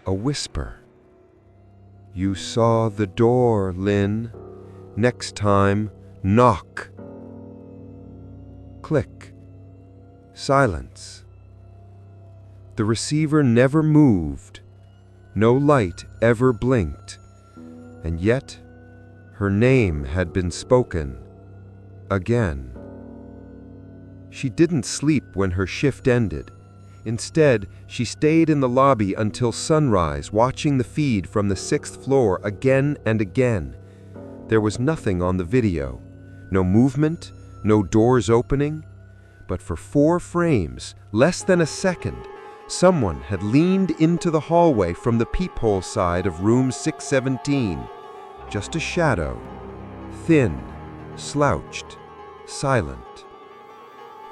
A whisper. "You saw the door, Lynn. Next time, knock." Click. Silence. The receiver never moved. No light ever blinked. And yet, Her name had been spoken. Again. She didn't sleep when her shift ended. Instead, she stayed in the lobby until sunrise, watching the feed from the 6th floor again and again. There was nothing on the video. No movement, no doors opening. But for 4 frames, less than a second, someone had leaned into the hallway from the peephole side of room 617. Just a shadow, thin, slouched, silent.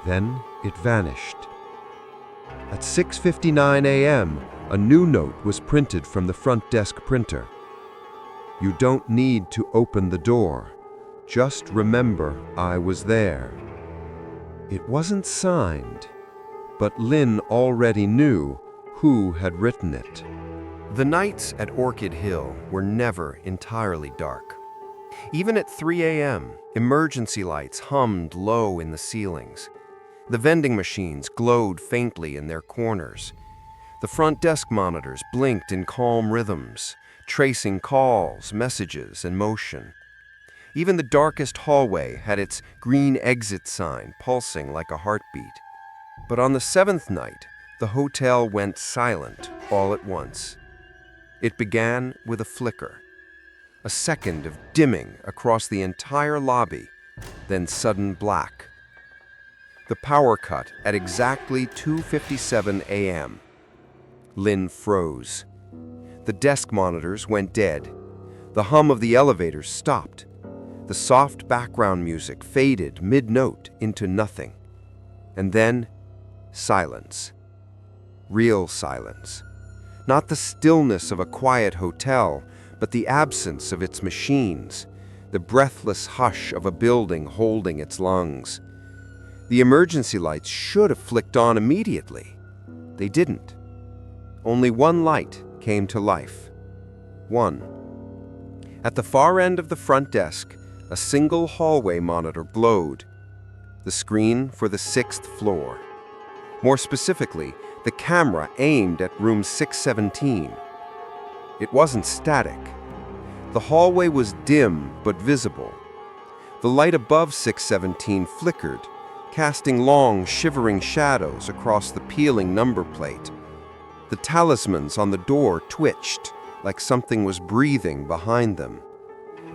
Then it vanished. At 6:59 a.m., a new note was printed from the front desk printer. "You don't need to open the door. Just remember I was there." It wasn't signed, but Lynn already knew who had written it. The nights at Orchid Hill were never entirely dark. Even at 3 a.m., emergency lights hummed low in the ceilings. The vending machines glowed faintly in their corners. The front desk monitors blinked in calm rhythms, tracing calls, messages, and motion. Even the darkest hallway had its green exit sign pulsing like a heartbeat. But on the 7th night, the hotel went silent all at once. It began with a flicker, a second of dimming across the entire lobby, then sudden black. The power cut at exactly 2:57 a.m. Lynn froze. The desk monitors went dead. The hum of the elevators stopped. The soft background music faded mid-note into nothing. And then, silence. Real silence. Not the stillness of a quiet hotel, but the absence of its machines, the breathless hush of a building holding its lungs. The emergency lights should have flicked on immediately. They didn't. Only one light came to life. One. At the far end of the front desk, a single hallway monitor glowed. The screen for the 6th floor. More specifically, the camera aimed at room 617. It wasn't static. The hallway was dim but visible. The light above 617 flickered, casting long, shivering shadows across the peeling number plate. The talismans on the door twitched, like something was breathing behind them.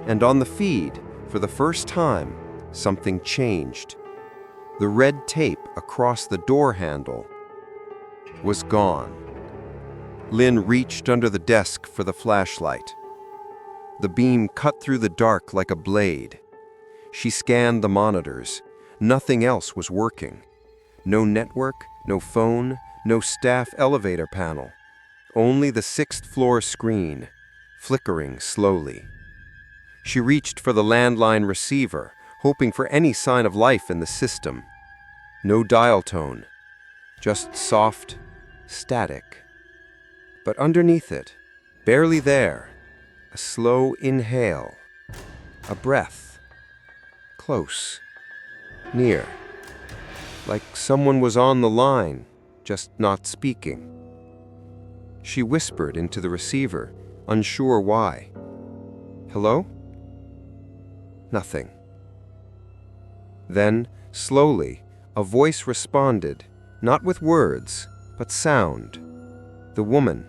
And on the feed, for the first time, something changed. The red tape across the door handle was gone. Lynn reached under the desk for the flashlight. The beam cut through the dark like a blade. She scanned the monitors. Nothing else was working. No network, no phone, no staff elevator panel. Only the 6th floor screen, flickering slowly. She reached for the landline receiver, hoping for any sign of life in the system. No dial tone, just soft static. But underneath it, barely there, a slow inhale, a breath, close, near, like someone was on the line, just not speaking. She whispered into the receiver, unsure why. "Hello?" Nothing. Then, slowly, a voice responded, not with words, but sound. The woman,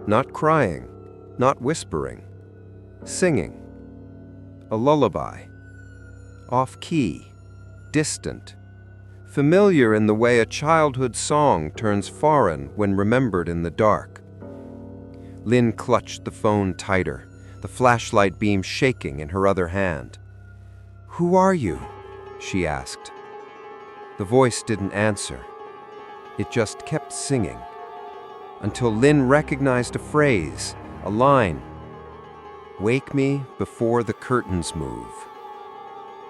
not crying, not whispering, singing. A lullaby. Off-key, distant, familiar in the way a childhood song turns foreign when remembered in the dark. Lynn clutched the phone tighter, the flashlight beam shaking in her other hand. "Who are you?" she asked. The voice didn't answer. It just kept singing, until Lynn recognized a phrase, a line. "Wake me before the curtains move."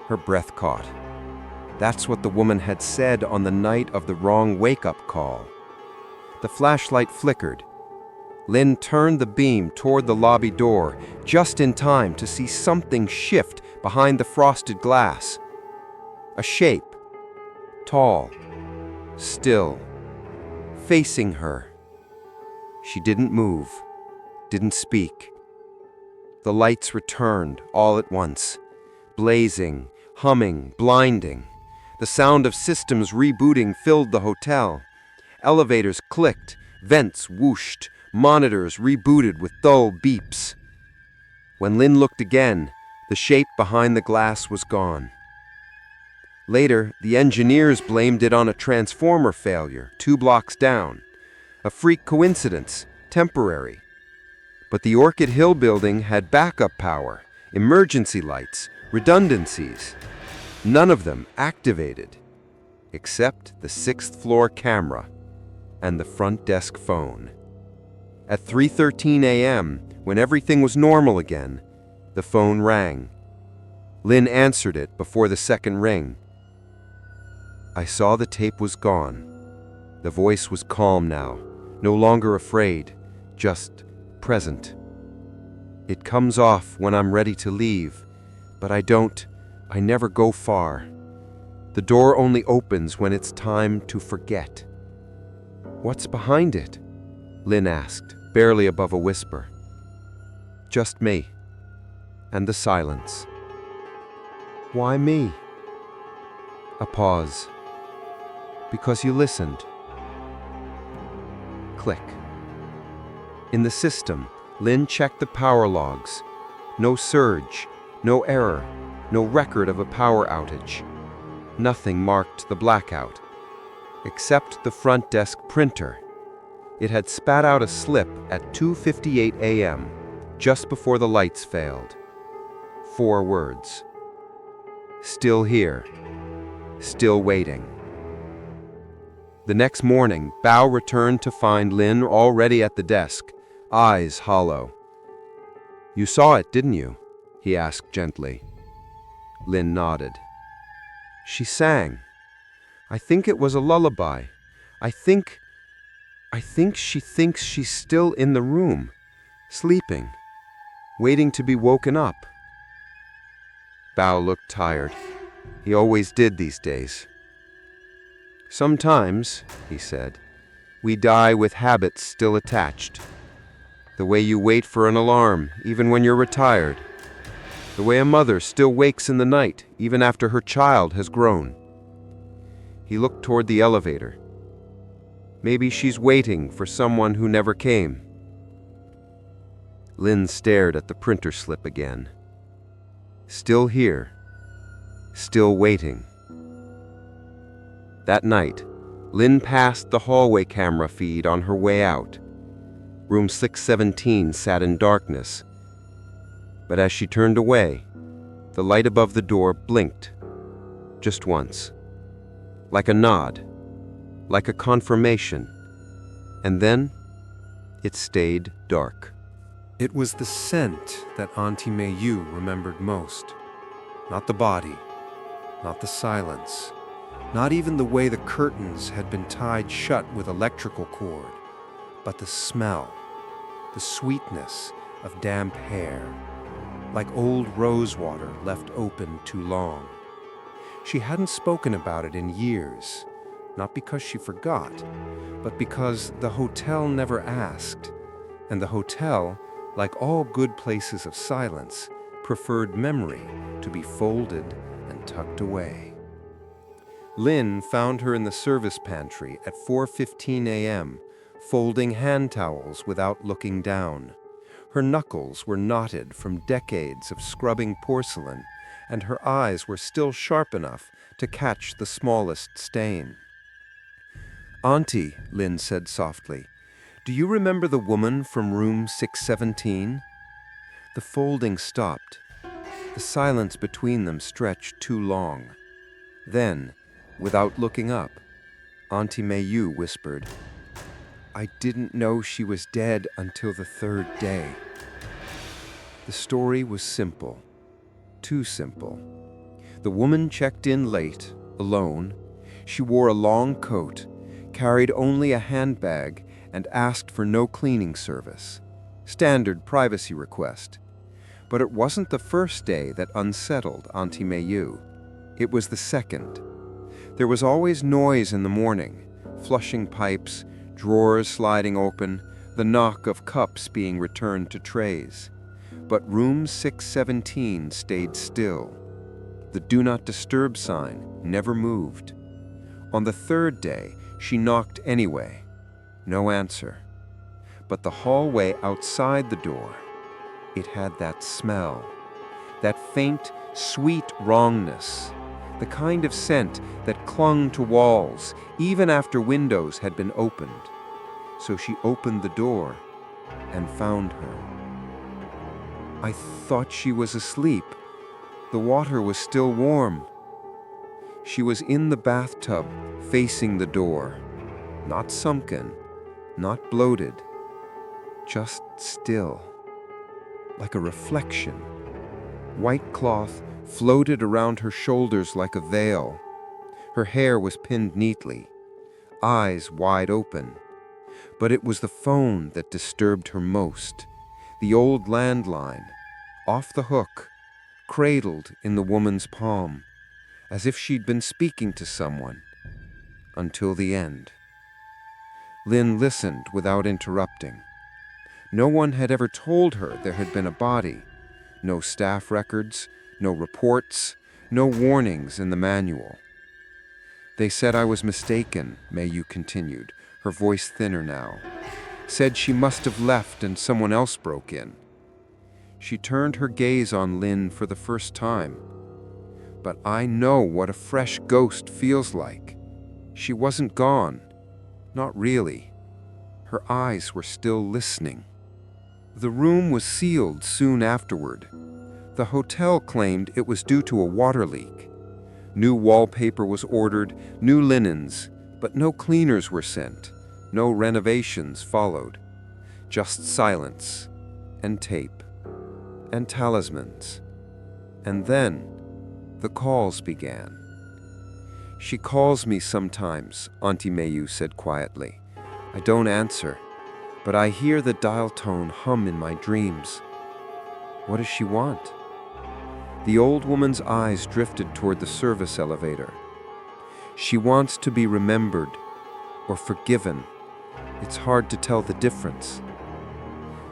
Her breath caught. That's what the woman had said on the night of the wrong wake-up call. The flashlight flickered. Lynn turned the beam toward the lobby door, just in time to see something shift behind the frosted glass. A shape, tall, still, facing her. She didn't move, didn't speak. The lights returned all at once, blazing, humming, blinding. The sound of systems rebooting filled the hotel. Elevators clicked, vents whooshed, monitors rebooted with dull beeps. When Lynn looked again, the shape behind the glass was gone. Later, the engineers blamed it on a transformer failure 2 blocks down. A freak coincidence, temporary. But the Orchid Hill building had backup power, emergency lights, redundancies. None of them activated, except the 6th floor camera and the front desk phone. At 3:13 a.m., when everything was normal again, the phone rang. Lynn answered it before the second ring. I saw the tape was gone. The voice was calm now, no longer afraid, just present. It comes off when I'm ready to leave, but I never go far. The door only opens when it's time to forget. What's behind it? Lynn asked, barely above a whisper. Just me. And the silence. Why me? A pause. Because you listened. Click. In the system, Lynn checked the power logs. No surge, no error, no record of a power outage. Nothing marked the blackout, except the front desk printer. It had spat out a slip at 2:58 a.m., just before the lights failed. 4 words. Still here. Still waiting. The next morning, Bao returned to find Lynn already at the desk, eyes hollow. You saw it, didn't you? He asked gently. Lynn nodded. She sang. I think it was a lullaby. I think she thinks she's still in the room, sleeping, waiting to be woken up. Bao looked tired. He always did these days. Sometimes, he said, we die with habits still attached. The way you wait for an alarm, even when you're retired. The way a mother still wakes in the night, even after her child has grown. He looked toward the elevator. Maybe she's waiting for someone who never came. Lynn stared at the printer slip again. Still here. Still waiting. That night, Lynn passed the hallway camera feed on her way out. Room 617 sat in darkness. But as she turned away, the light above the door blinked. Just once. Like a nod. Like a confirmation. And then, it stayed dark. It was the scent that Auntie Mayu remembered most. Not the body. Not the silence. Not even the way the curtains had been tied shut with electrical cord. But the smell. The sweetness of damp hair. Like old rose water left open too long. She hadn't spoken about it in years, not because she forgot, but because the hotel never asked, and the hotel, like all good places of silence, preferred memory to be folded and tucked away. Lynn found her in the service pantry at 4:15 a.m., folding hand towels without looking down. Her knuckles were knotted from decades of scrubbing porcelain, and her eyes were still sharp enough to catch the smallest stain. Auntie, Lynn said softly, do you remember the woman from room 617? The folding stopped. The silence between them stretched too long. Then, without looking up, Auntie Mayu whispered, I didn't know she was dead until the 3rd day. The story was simple. Too simple. The woman checked in late, alone. She wore a long coat, carried only a handbag, and asked for no cleaning service. Standard privacy request. But it wasn't the first day that unsettled Auntie Mayu. It was the second. There was always noise in the morning, flushing pipes, drawers sliding open, the knock of cups being returned to trays. But room 617 stayed still. The do not disturb sign never moved. On the third day, she knocked anyway. No answer. But the hallway outside the door, it had that smell, that faint, sweet wrongness, the kind of scent that clung to walls even after windows had been opened. So she opened the door and found her. I thought she was asleep. The water was still warm. She was in the bathtub, facing the door. Not sunken, not bloated, just still, like a reflection. White cloth floated around her shoulders like a veil. Her hair was pinned neatly, eyes wide open. But it was the phone that disturbed her most. The old landline, off the hook, cradled in the woman's palm, as if she'd been speaking to someone, until the end. Lynn listened without interrupting. No one had ever told her there had been a body. No staff records, no reports, no warnings in the manual. They said I was mistaken, Mayu continued, her voice thinner now. Said she must have left and someone else broke in. She turned her gaze on Lynn for the first time. But I know what a fresh ghost feels like. She wasn't gone. Not really. Her eyes were still listening. The room was sealed soon afterward. The hotel claimed it was due to a water leak. New wallpaper was ordered, new linens, but no cleaners were sent. No renovations followed. Just silence, and tape, and talismans. And then, the calls began. She calls me sometimes, Auntie Mayu said quietly. I don't answer, but I hear the dial tone hum in my dreams. What does she want? The old woman's eyes drifted toward the service elevator. She wants to be remembered or forgiven. It's hard to tell the difference.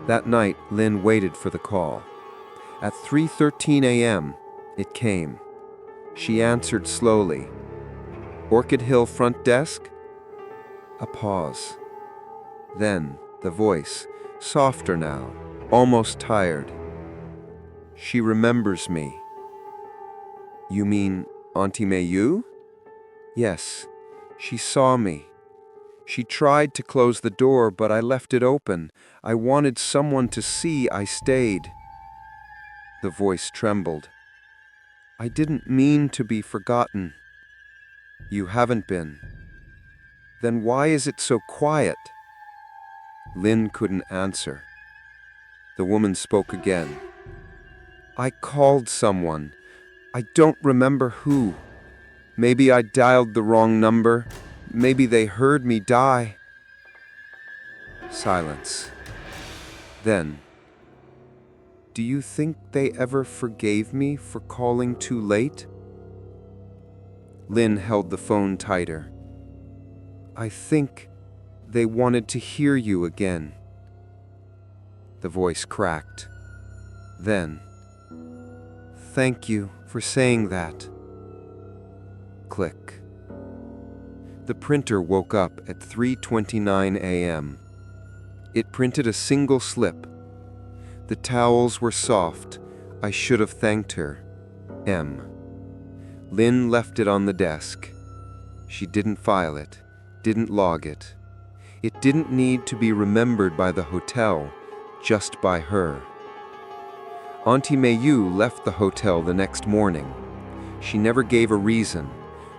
That night, Lynn waited for the call. At 3:13 a.m., it came. She answered slowly. Orchid Hill front desk? A pause. Then, the voice, softer now, almost tired. She remembers me. You mean Auntie Mayu? Yes, she saw me. She tried to close the door, but I left it open. I wanted someone to see I stayed. The voice trembled. I didn't mean to be forgotten. You haven't been. Then why is it so quiet? Lynn couldn't answer. The woman spoke again. I called someone. I don't remember who. Maybe I dialed the wrong number. Maybe they heard me die. Silence. Then, do you think they ever forgave me for calling too late? Lynn held the phone tighter. I think they wanted to hear you again. The voice cracked. Then, thank you for saying that. Click. The printer woke up at 3:29 a.m. It printed a single slip. The towels were soft. I should have thanked her. M. Lynn left it on the desk. She didn't file it, didn't log it. It didn't need to be remembered by the hotel, just by her. Auntie Mayu left the hotel the next morning. She never gave a reason,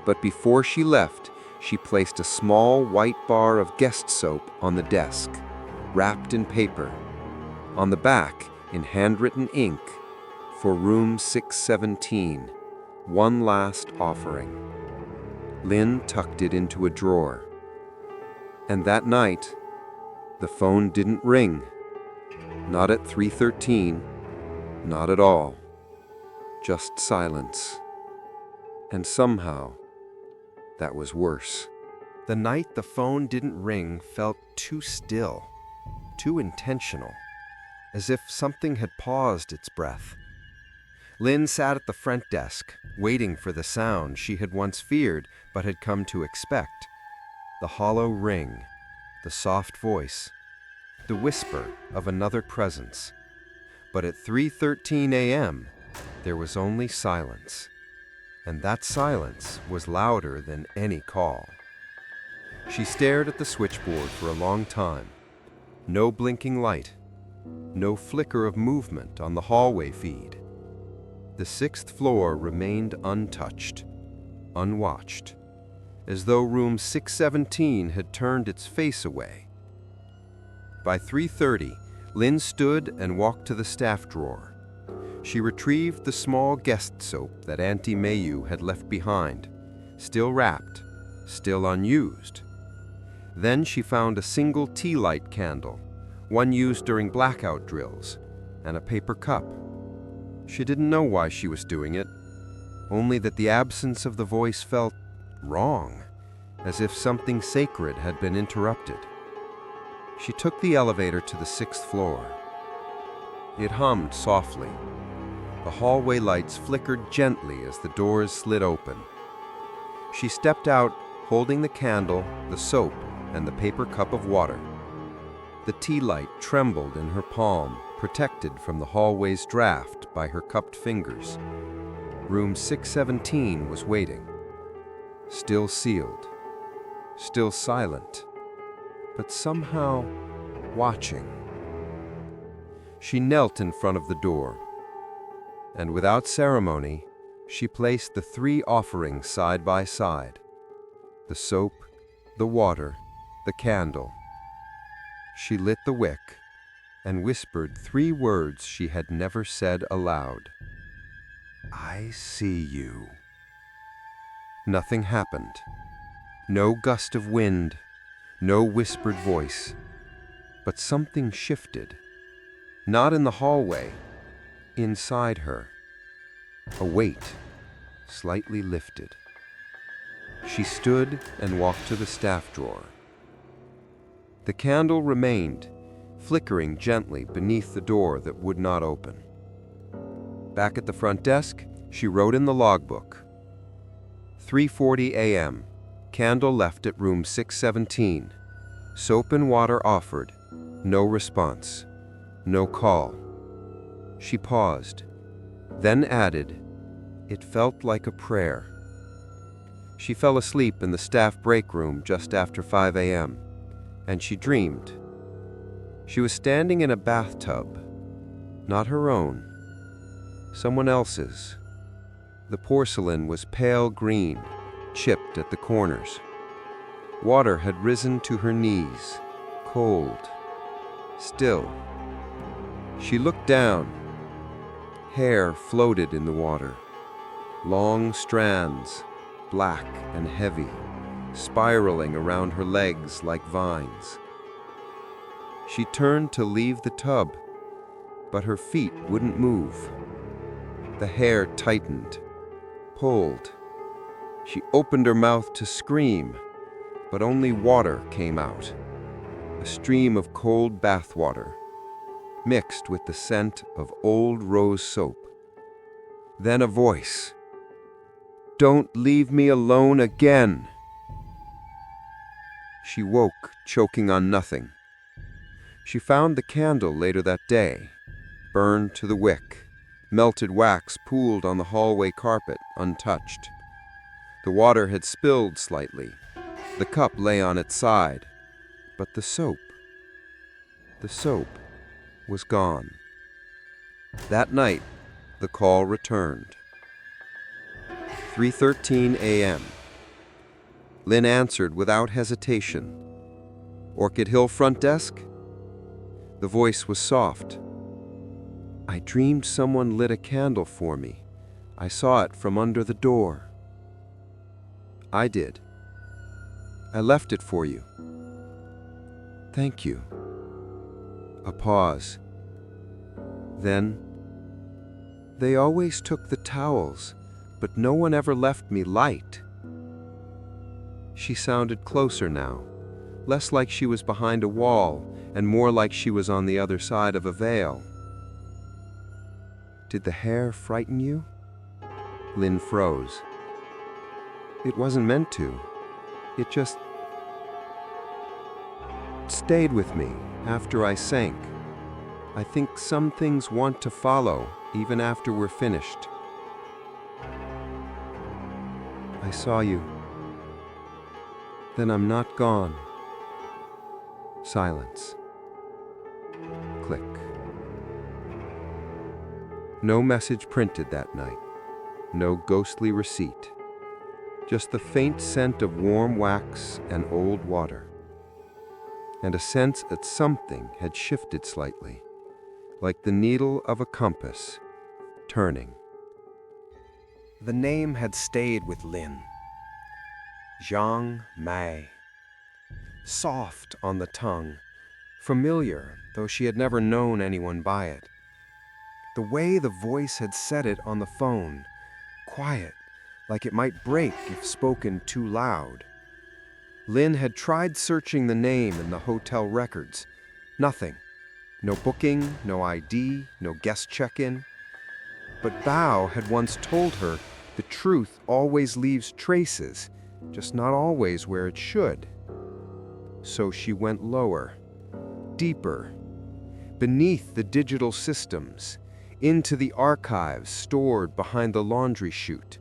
but before she left, she placed a small white bar of guest soap on the desk, wrapped in paper. On the back, in handwritten ink, for room 617, one last offering. Lynn tucked it into a drawer. And that night, the phone didn't ring. Not at 3:13, not at all. Just silence. And somehow, that was worse. The night the phone didn't ring felt too still, too intentional, as if something had paused its breath. Lynn sat at the front desk, waiting for the sound she had once feared but had come to expect. The hollow ring, the soft voice, the whisper of another presence. But at 3:13 a.m., there was only silence. And that silence was louder than any call. She stared at the switchboard for a long time. No blinking light, no flicker of movement on the hallway feed. The 6th floor remained untouched, unwatched, as though room 617 had turned its face away. By 3:30, Lynn stood and walked to the staff drawer. She retrieved the small guest soap that Auntie Mayu had left behind, still wrapped, still unused. Then she found a single tea light candle, one used during blackout drills, and a paper cup. She didn't know why she was doing it, only that the absence of the voice felt wrong, as if something sacred had been interrupted. She took the elevator to the 6th floor. It hummed softly. The hallway lights flickered gently as the doors slid open. She stepped out, holding the candle, the soap, and the paper cup of water. The tea light trembled in her palm, protected from the hallway's draft by her cupped fingers. Room 617 was waiting, still sealed, still silent, but somehow watching. She knelt in front of the door, and without ceremony, she placed the 3 offerings side by side: the soap, the water, the candle. She lit the wick and whispered 3 words she had never said aloud. "I see you." Nothing happened. No gust of wind, no whispered voice. But something shifted. Not in the hallway, inside her. A weight, slightly lifted. She stood and walked to the staff drawer. The candle remained, flickering gently beneath the door that would not open. Back at the front desk, she wrote in the logbook. 3:40 a.m. Candle left at room 617. Soap and water offered. No response. No call. She paused, then added, "It felt like a prayer." She fell asleep in the staff break room just after 5 a.m., and she dreamed. She was standing in a bathtub, not her own, someone else's. The porcelain was pale green, chipped at the corners. Water had risen to her knees, cold, still. She looked down. Hair floated in the water, long strands, black and heavy, spiraling around her legs like vines. She turned to leave the tub, but her feet wouldn't move. The hair tightened, pulled. She opened her mouth to scream, but only water came out, a stream of cold bath water, mixed with the scent of old rose soap. Then a voice. "Don't leave me alone again." She woke, choking on nothing. She found the candle later that day, burned to the wick. Melted wax pooled on the hallway carpet, untouched. The water had spilled slightly. The cup lay on its side. But the soap was gone. That night, the call returned. 3:13 a.m. Lynn answered without hesitation. "Orchid Hill front desk?" The voice was soft. "I dreamed someone lit a candle for me. I saw it from under the door." "I did. I left it for you." "Thank you." A pause. Then, "They always took the towels, but no one ever left me light." She sounded closer now, less like she was behind a wall and more like she was on the other side of a veil. Did the hair frighten you? Lynn froze. It wasn't meant to. It just stayed with me after I sank. I think some things want to follow even after we're finished. I saw you. Then I'm not gone. Silence. Click. No message printed that night. No ghostly receipt. Just the faint scent of warm wax and old water. And a sense that something had shifted slightly, like the needle of a compass, turning. The name had stayed with Lynn. Zhang Mei. Soft on the tongue, familiar, though she had never known anyone by it. The way the voice had said it on the phone, quiet, like it might break if spoken too loud. Lynn had tried searching the name in the hotel records. Nothing. No booking, no ID, no guest check-in. But Bao had once told her the truth always leaves traces, just not always where it should. So she went lower, deeper, beneath the digital systems, into the archives stored behind the laundry chute,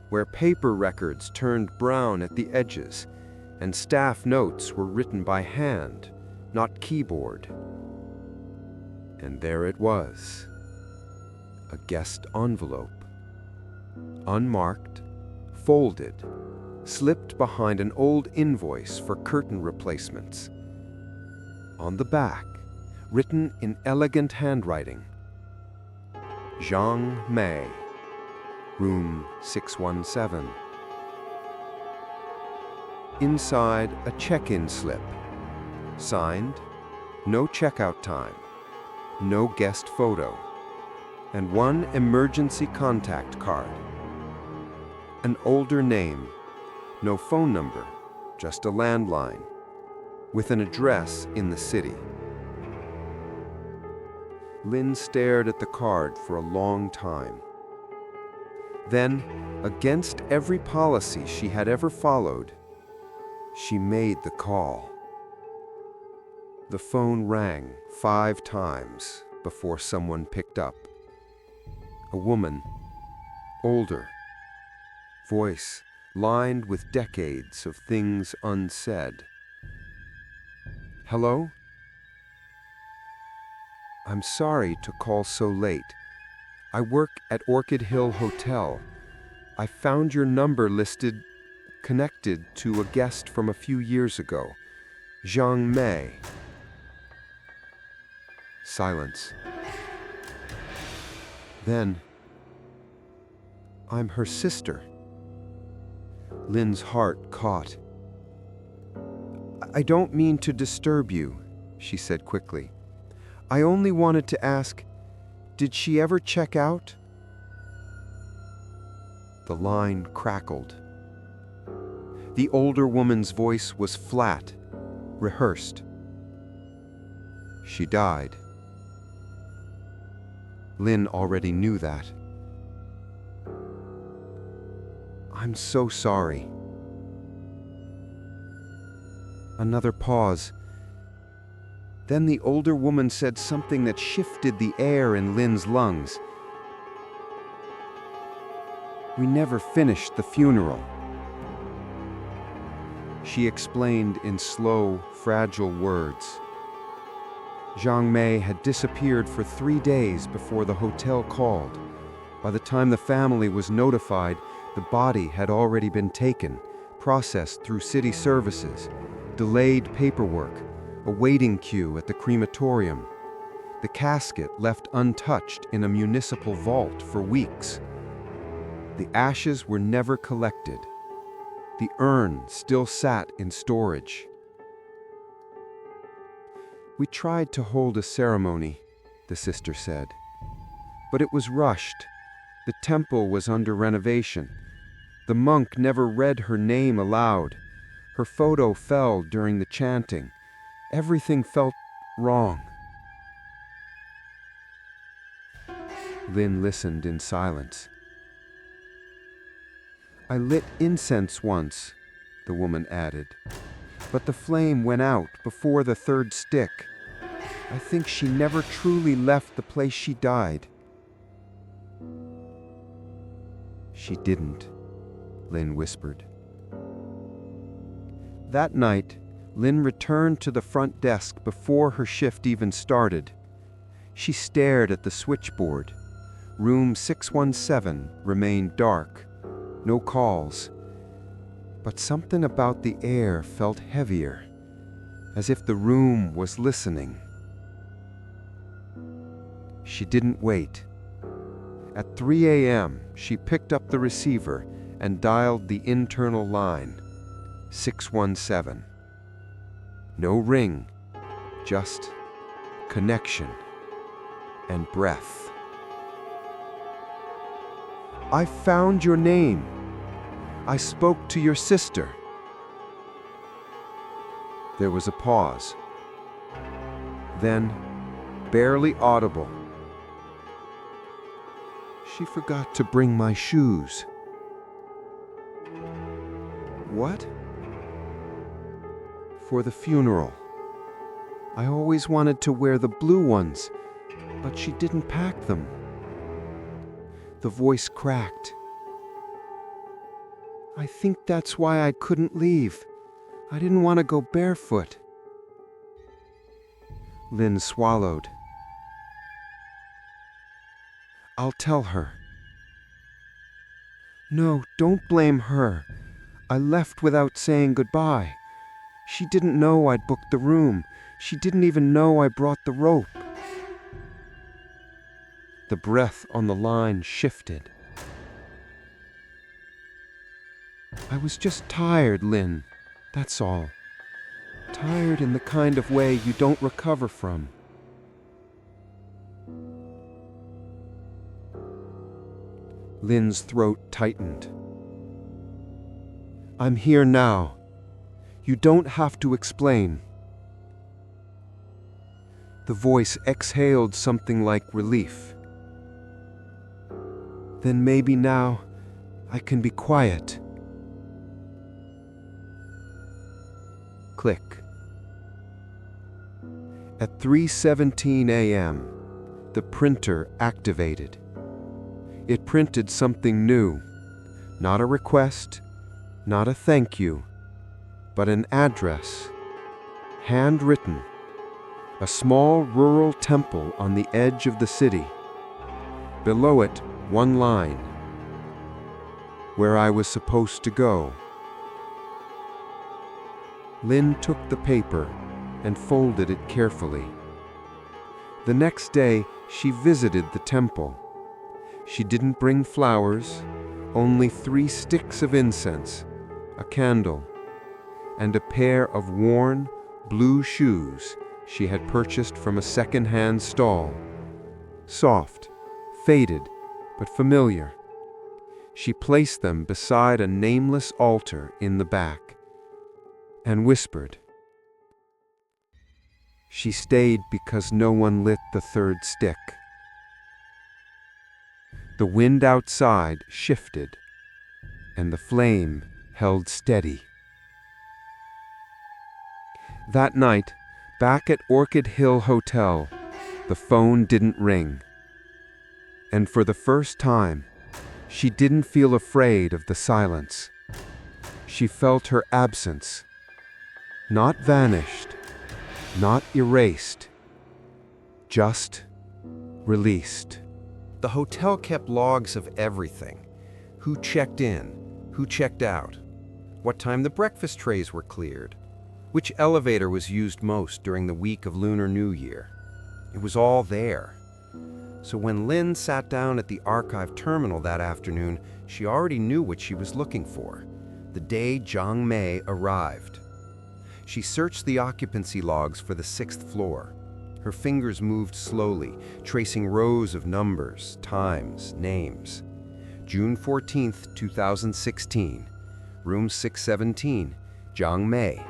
where paper records turned brown at the edges and staff notes were written by hand, not keyboard. And there it was, a guest envelope, unmarked, folded, slipped behind an old invoice for curtain replacements. On the back, written in elegant handwriting, Zhang Mei, room 617. Inside, a check-in slip, signed, no checkout time, no guest photo, and one emergency contact card. An older name, no phone number, just a landline, with an address in the city. Lynn stared at the card for a long time. Then, against every policy she had ever followed, she made the call. The phone rang 5 times before someone picked up. A woman, older, voice lined with decades of things unsaid. Hello? I'm sorry to call so late. I work at Orchid Hill Hotel. I found your number listed, connected to a guest from a few years ago, Zhang Mei. Silence. Then, I'm her sister. Lynn's heart caught. I don't mean to disturb you, she said quickly. I only wanted to ask, did she ever check out? The line crackled. The older woman's voice was flat, rehearsed. She died. Lynn already knew that. I'm so sorry. Another pause. Then the older woman said something that shifted the air in Lynn's lungs. We never finished the funeral. She explained in slow, fragile words. Zhang Mei had disappeared for 3 days before the hotel called. By the time the family was notified, the body had already been taken, processed through city services, delayed paperwork, a waiting queue at the crematorium. The casket left untouched in a municipal vault for weeks. The ashes were never collected. The urn still sat in storage. We tried to hold a ceremony, the sister said, but it was rushed. The temple was under renovation. The monk never read her name aloud. Her photo fell during the chanting. Everything felt wrong. Lin listened in silence. "I lit incense once," the woman added, "but the flame went out before the third stick. I think she never truly left the place she died." "She didn't," Lin whispered. That night, Lin returned to the front desk before her shift even started. She stared at the switchboard. Room 617 remained dark. No calls. But something about the air felt heavier, as if the room was listening. She didn't wait. At 3 a.m., she picked up the receiver and dialed the internal line, 617. No ring, just connection and breath. "I found your name. I spoke to your sister." There was a pause. Then, barely audible, "She forgot to bring my shoes." "What?" "For the funeral. I always wanted to wear the blue ones, but she didn't pack them." The voice cracked. "I think that's why I couldn't leave. I didn't want to go barefoot." Lin swallowed. "I'll tell her." "No, don't blame her. I left without saying goodbye. She didn't know I'd booked the room. She didn't even know I brought the rope." The breath on the line shifted. "I was just tired, Lin. That's all. Tired in the kind of way you don't recover from." Lin's throat tightened. "I'm here now. You don't have to explain." The voice exhaled something like relief. "Then maybe now I can be quiet." Click. At 3:17 a.m., the printer activated. It printed something new. Not a request, not a thank you, but an address, handwritten. A small rural temple on the edge of the city. Below it, one line. "Where I was supposed to go." Lin took the paper and folded it carefully. The next day, she visited the temple. She didn't bring flowers, only 3 sticks of incense, a candle, and a pair of worn, blue shoes she had purchased from a second-hand stall. Soft, faded, but familiar. She placed them beside a nameless altar in the back and whispered. She stayed because no one lit the 3rd stick. The wind outside shifted, and the flame held steady. That night, back at Orchid Hill Hotel, the phone didn't ring. And for the first time, she didn't feel afraid of the silence. She felt her absence, not vanished, not erased, just released. The hotel kept logs of everything. Who checked in, who checked out, what time the breakfast trays were cleared, which elevator was used most during the week of Lunar New Year. It was all there. So when Lin sat down at the archive terminal that afternoon, she already knew what she was looking for, the day Jiang Mei arrived. She searched the occupancy logs for the 6th floor. Her fingers moved slowly, tracing rows of numbers, times, names. June 14th, 2016. Room 617, Jiang Mei.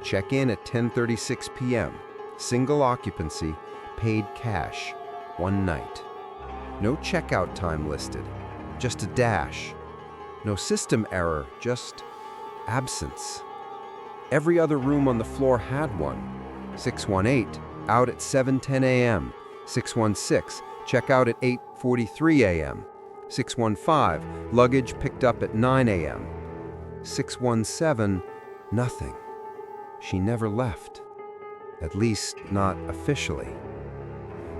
Check-in at 10:36 p.m. Single occupancy, paid cash, 1 night. No checkout time listed, just a dash. No system error, just absence. Every other room on the floor had one. 618, out at 7:10 a.m. 616, check out at 8:43 a.m. 615, luggage picked up at 9 a.m. 617, nothing. She never left. At least, not officially.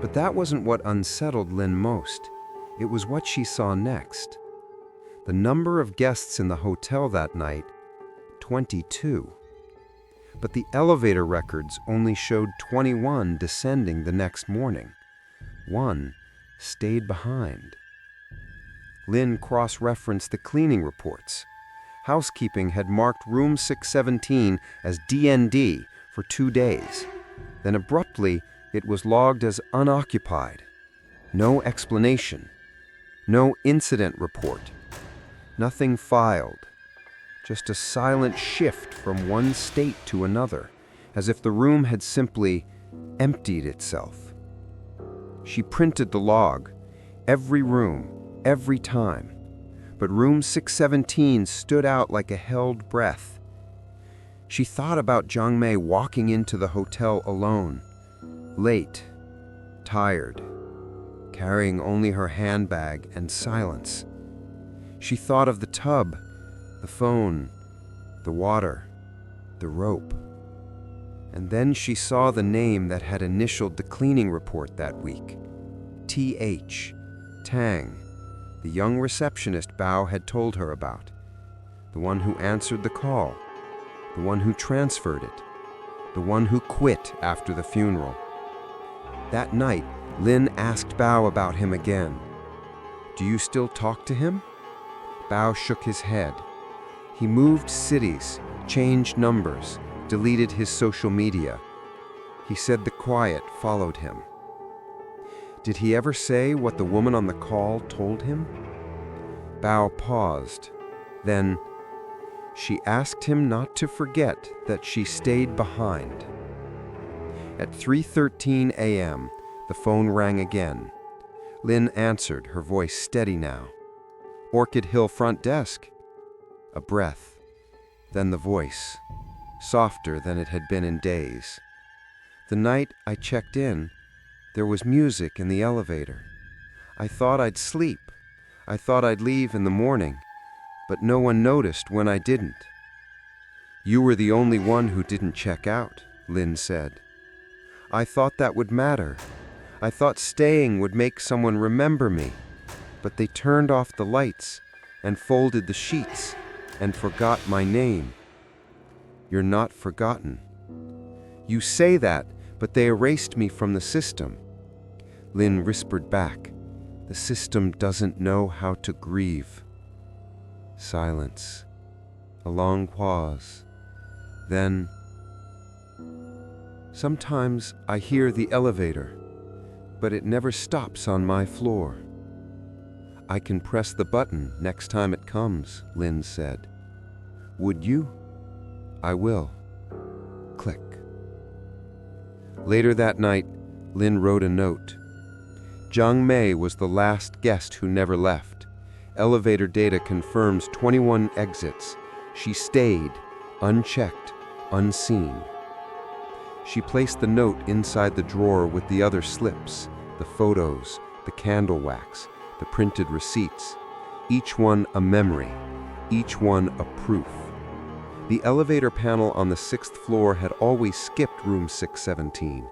But that wasn't what unsettled Lynn most. It was what she saw next. The number of guests in the hotel that night, 22. But the elevator records only showed 21 descending the next morning. One stayed behind. Lynn cross-referenced the cleaning reports. Housekeeping had marked room 617 as DND for 2 days. Then abruptly, it was logged as unoccupied. No explanation. No incident report. Nothing filed. Just a silent shift from one state to another, as if the room had simply emptied itself. She printed the log, every room, every time, but room 617 stood out like a held breath. She thought about Jung-Mei walking into the hotel alone, late, tired, carrying only her handbag and silence. She thought of the tub, the phone, the water, the rope. And then she saw the name that had initialed the cleaning report that week. T.H. Tang, the young receptionist Bao had told her about. The one who answered the call. The one who transferred it. The one who quit after the funeral. That night, Lynn asked Bao about him again. "Do you still talk to him?" Bao shook his head. He moved cities, changed numbers, deleted his social media. He said the quiet followed him. Did he ever say what the woman on the call told him? Bao paused. Then, she asked him not to forget that she stayed behind. At 3:13 a.m., the phone rang again. Lynn answered, her voice steady now. Orchid Hill front desk. A breath, then the voice, softer than it had been in days. The night I checked in, there was music in the elevator. I thought I'd sleep. I thought I'd leave in the morning, but no one noticed when I didn't. You were the only one who didn't check out, Lynn said. I thought that would matter. I thought staying would make someone remember me, but they turned off the lights and folded the sheets and forgot my name. You're not forgotten. You say that, but they erased me from the system. Lynn whispered back, the system doesn't know how to grieve. Silence. A long pause. Then, sometimes I hear the elevator, but it never stops on my floor. I can press the button next time it comes, Lynn said. Would you? I will. Click. Later that night, Lynn wrote a note. Jung-Mei was the last guest who never left. Elevator data confirms 21 exits. She stayed, unchecked, unseen. She placed the note inside the drawer with the other slips, the photos, the candle wax, the printed receipts, each one a memory, each one a proof. The elevator panel on the 6th floor had always skipped room 617.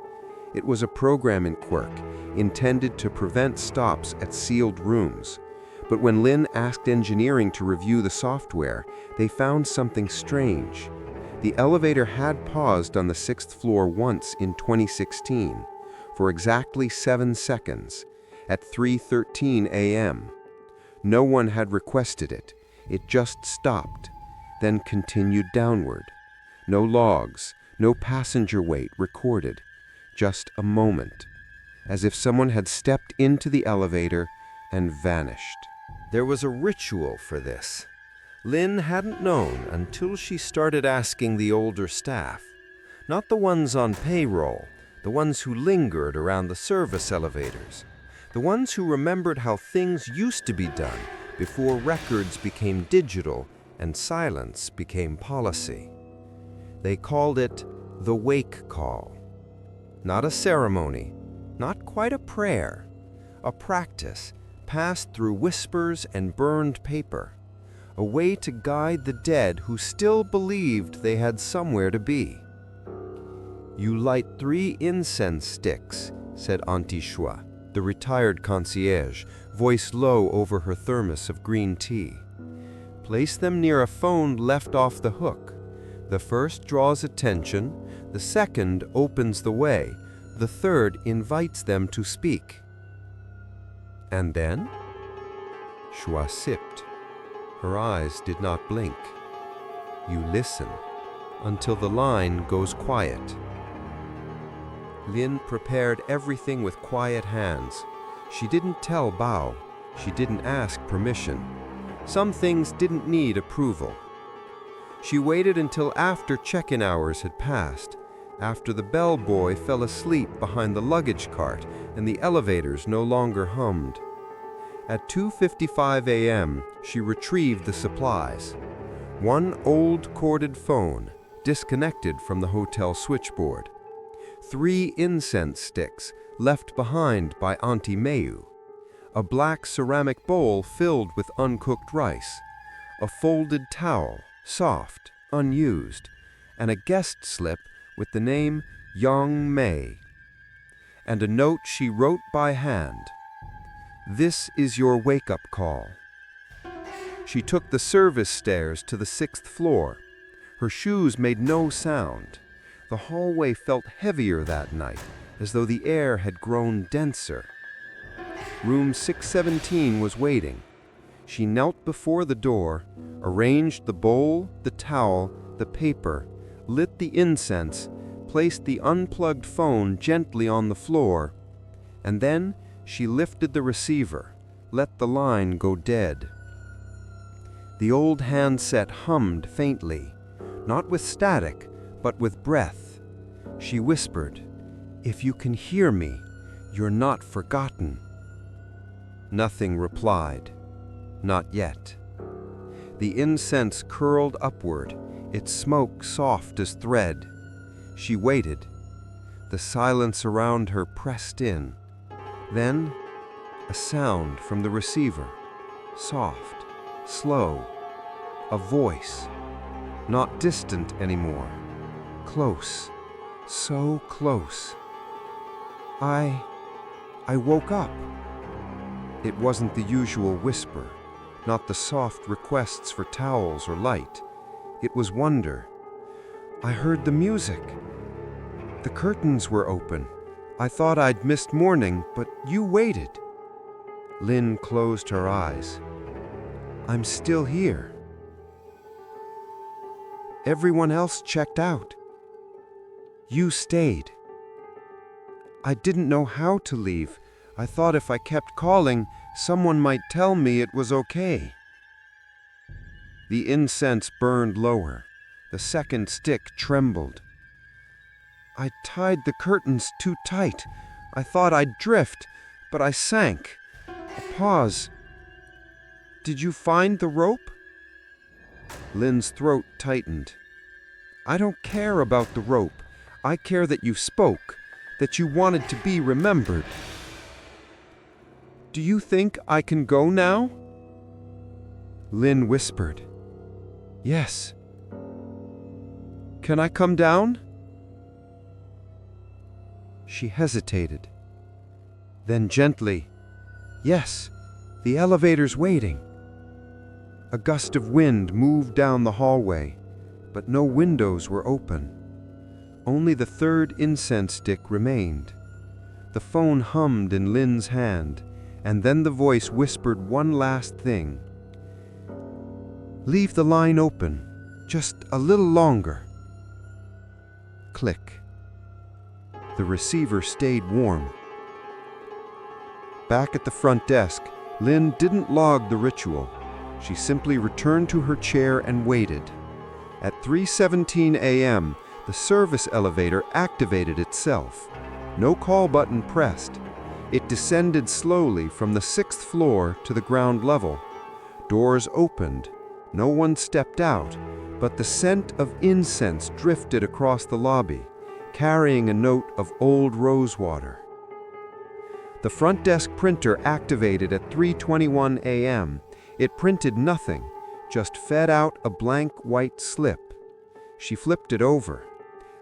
It was a programming quirk intended to prevent stops at sealed rooms. But when Lynn asked engineering to review the software, they found something strange. The elevator had paused on the 6th floor once in 2016, for exactly 7 seconds, at 3:13 a.m. No one had requested it. It just stopped, then continued downward. No logs, no passenger wait recorded, just a moment, as if someone had stepped into the elevator and vanished. There was a ritual for this. Lynn hadn't known until she started asking the older staff, not the ones on payroll, the ones who lingered around the service elevators, The ones who remembered how things used to be done before records became digital and silence became policy. They called it the wake call. Not a ceremony, not quite a prayer, a practice passed through whispers and burned paper, a way to guide the dead who still believed they had somewhere to be. "You light 3 incense sticks," said Auntie Shua, the retired concierge, voice low over her thermos of green tea. "Place them near a phone left off the hook. The first draws attention, the second opens the way, the third invites them to speak." "And then?" Shua sipped. Her eyes did not blink. "You listen until the line goes quiet." Lin prepared everything with quiet hands. She didn't tell Bao. She didn't ask permission. Some things didn't need approval. She waited until after check-in hours had passed, after the bellboy fell asleep behind the luggage cart and the elevators no longer hummed. At 2:55 a.m., she retrieved the supplies. One old corded phone, disconnected from the hotel switchboard. 3 incense sticks, left behind by Auntie Mayu. A black ceramic bowl filled with uncooked rice. A folded towel, soft, unused, and a guest slip with the name Yang Mei. And a note she wrote by hand. "This is your wake-up call." She took the service stairs to the 6th floor. Her shoes made no sound. The hallway felt heavier that night, as though the air had grown denser. Room 617 was waiting. She knelt before the door, arranged the bowl, the towel, the paper, lit the incense, placed the unplugged phone gently on the floor, and then she lifted the receiver, let the line go dead. The old handset hummed faintly, not with static, but with breath. She whispered, "If you can hear me, you're not forgotten." Nothing replied. Not yet. The incense curled upward, its smoke soft as thread. She waited. The silence around her pressed in. Then, a sound from the receiver. Soft, slow. A voice. Not distant anymore. Close. So close. I woke up. It wasn't the usual whisper, not the soft requests for towels or light. It was wonder. "I heard the music. The curtains were open. I thought I'd missed morning, but you waited." Lin closed her eyes. "I'm still here." "Everyone else checked out. You stayed." "I didn't know how to leave. I thought if I kept calling, someone might tell me it was okay." The incense burned lower. The second stick trembled. "I tied the curtains too tight. I thought I'd drift, but I sank." A pause. "Did you find the rope?" Lin's throat tightened. "I don't care about the rope. I care that you spoke, that you wanted to be remembered." "Do you think I can go now?" Lin whispered. "Yes." "Can I come down?" She hesitated. Then gently, "Yes, the elevator's waiting." A gust of wind moved down the hallway, but no windows were open. Only the 3rd incense stick remained. The phone hummed in Lin's hand, and then the voice whispered one last thing. "Leave the line open, just a little longer." Click. The receiver stayed warm. Back at the front desk, Lin didn't log the ritual. She simply returned to her chair and waited. At 3:17 a.m., the service elevator activated itself. No call button pressed. It descended slowly from the 6th floor to the ground level. Doors opened. No one stepped out, but the scent of incense drifted across the lobby, carrying a note of old rosewater. The front desk printer activated at 3:21 a.m. It printed nothing, just fed out a blank white slip. She flipped it over.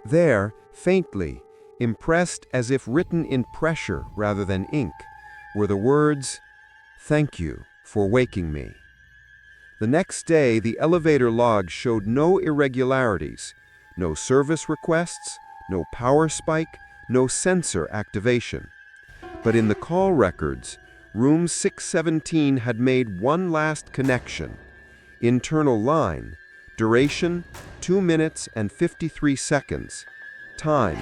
There, faintly, impressed as if written in pressure rather than ink, were the words, "Thank you for waking me." The next day, the elevator log showed no irregularities, no service requests, no power spike, no sensor activation. But in the call records, room 617 had made one last connection. Internal line, duration 2 minutes and 53 seconds, time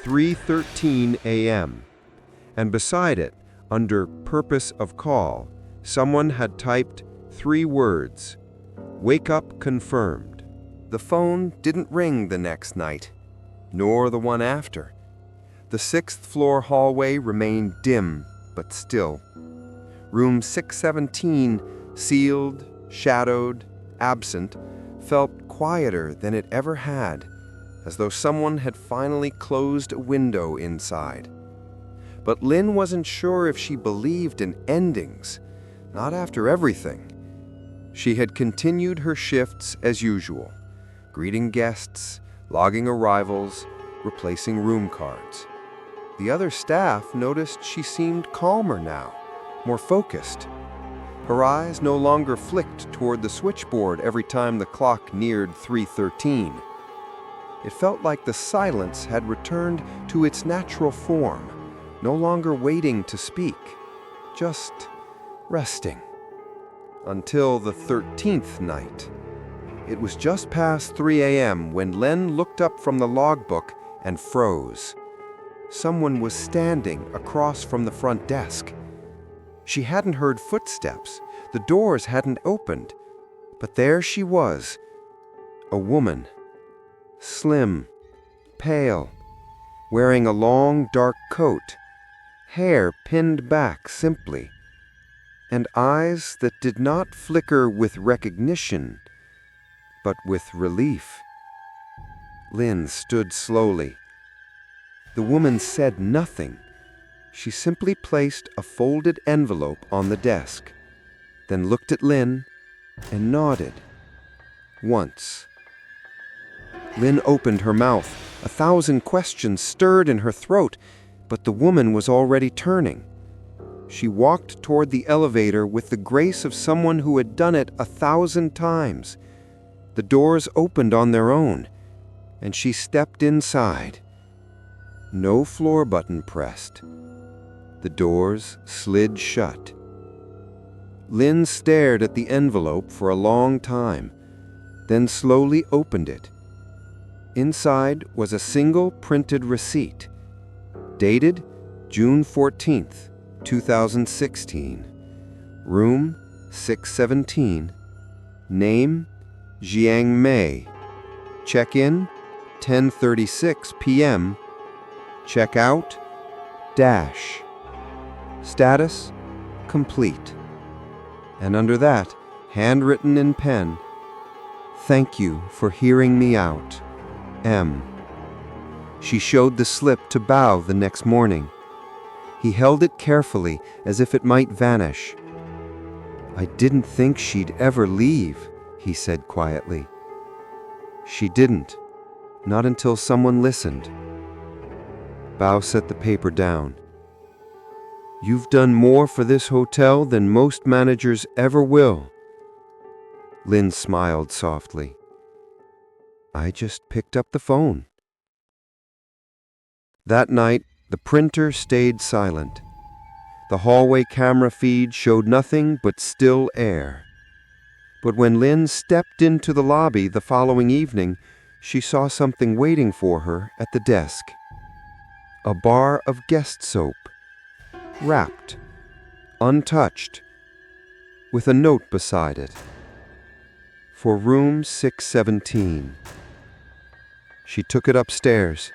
3:13 a.m. And beside it, under purpose of call, someone had typed 3 words, "Wake up confirmed." The phone didn't ring the next night, nor the one after. The 6th floor hallway remained dim but still. Room 617, sealed, shadowed, absent, felt quieter than it ever had, as though someone had finally closed a window inside. But Lynn wasn't sure if she believed in endings, not after everything. She had continued her shifts as usual, greeting guests, logging arrivals, replacing room cards. The other staff noticed she seemed calmer now, more focused. Her eyes no longer flicked toward the switchboard every time the clock neared 3:13. It felt like the silence had returned to its natural form, no longer waiting to speak, just resting. Until the 13th night. It was just past 3 a.m. when Len looked up from the logbook and froze. Someone was standing across from the front desk. She hadn't heard footsteps. The doors hadn't opened. But there she was, a woman, slim, pale, wearing a long dark coat, hair pinned back simply, and eyes that did not flicker with recognition, but with relief. Lynn stood slowly. The woman said nothing. She simply placed a folded envelope on the desk, then looked at Lynn and nodded. Once. Lynn opened her mouth. 1,000 questions stirred in her throat, but the woman was already turning. She walked toward the elevator with the grace of someone who had done it 1,000 times. The doors opened on their own, and she stepped inside. No floor button pressed. The doors slid shut. Lynn stared at the envelope for a long time, then slowly opened it. Inside was a single printed receipt, dated June 14th, 2016. Room 617. Name Jiang Mei. Check-in 10:36 p.m. Check-out dash. Status complete. And under that, handwritten in pen, "Thank you for hearing me out, M." She showed the slip to Bao the next morning. He held it carefully as if it might vanish. "I didn't think she'd ever leave," he said quietly. "She didn't, not until someone listened." Bao set the paper down. "You've done more for this hotel than most managers ever will." Lynn smiled softly. "I just picked up the phone." That night, the printer stayed silent. The hallway camera feed showed nothing but still air. But when Lynn stepped into the lobby the following evening, she saw something waiting for her at the desk. A bar of guest soap, wrapped, untouched, with a note beside it. For room 617. She took it upstairs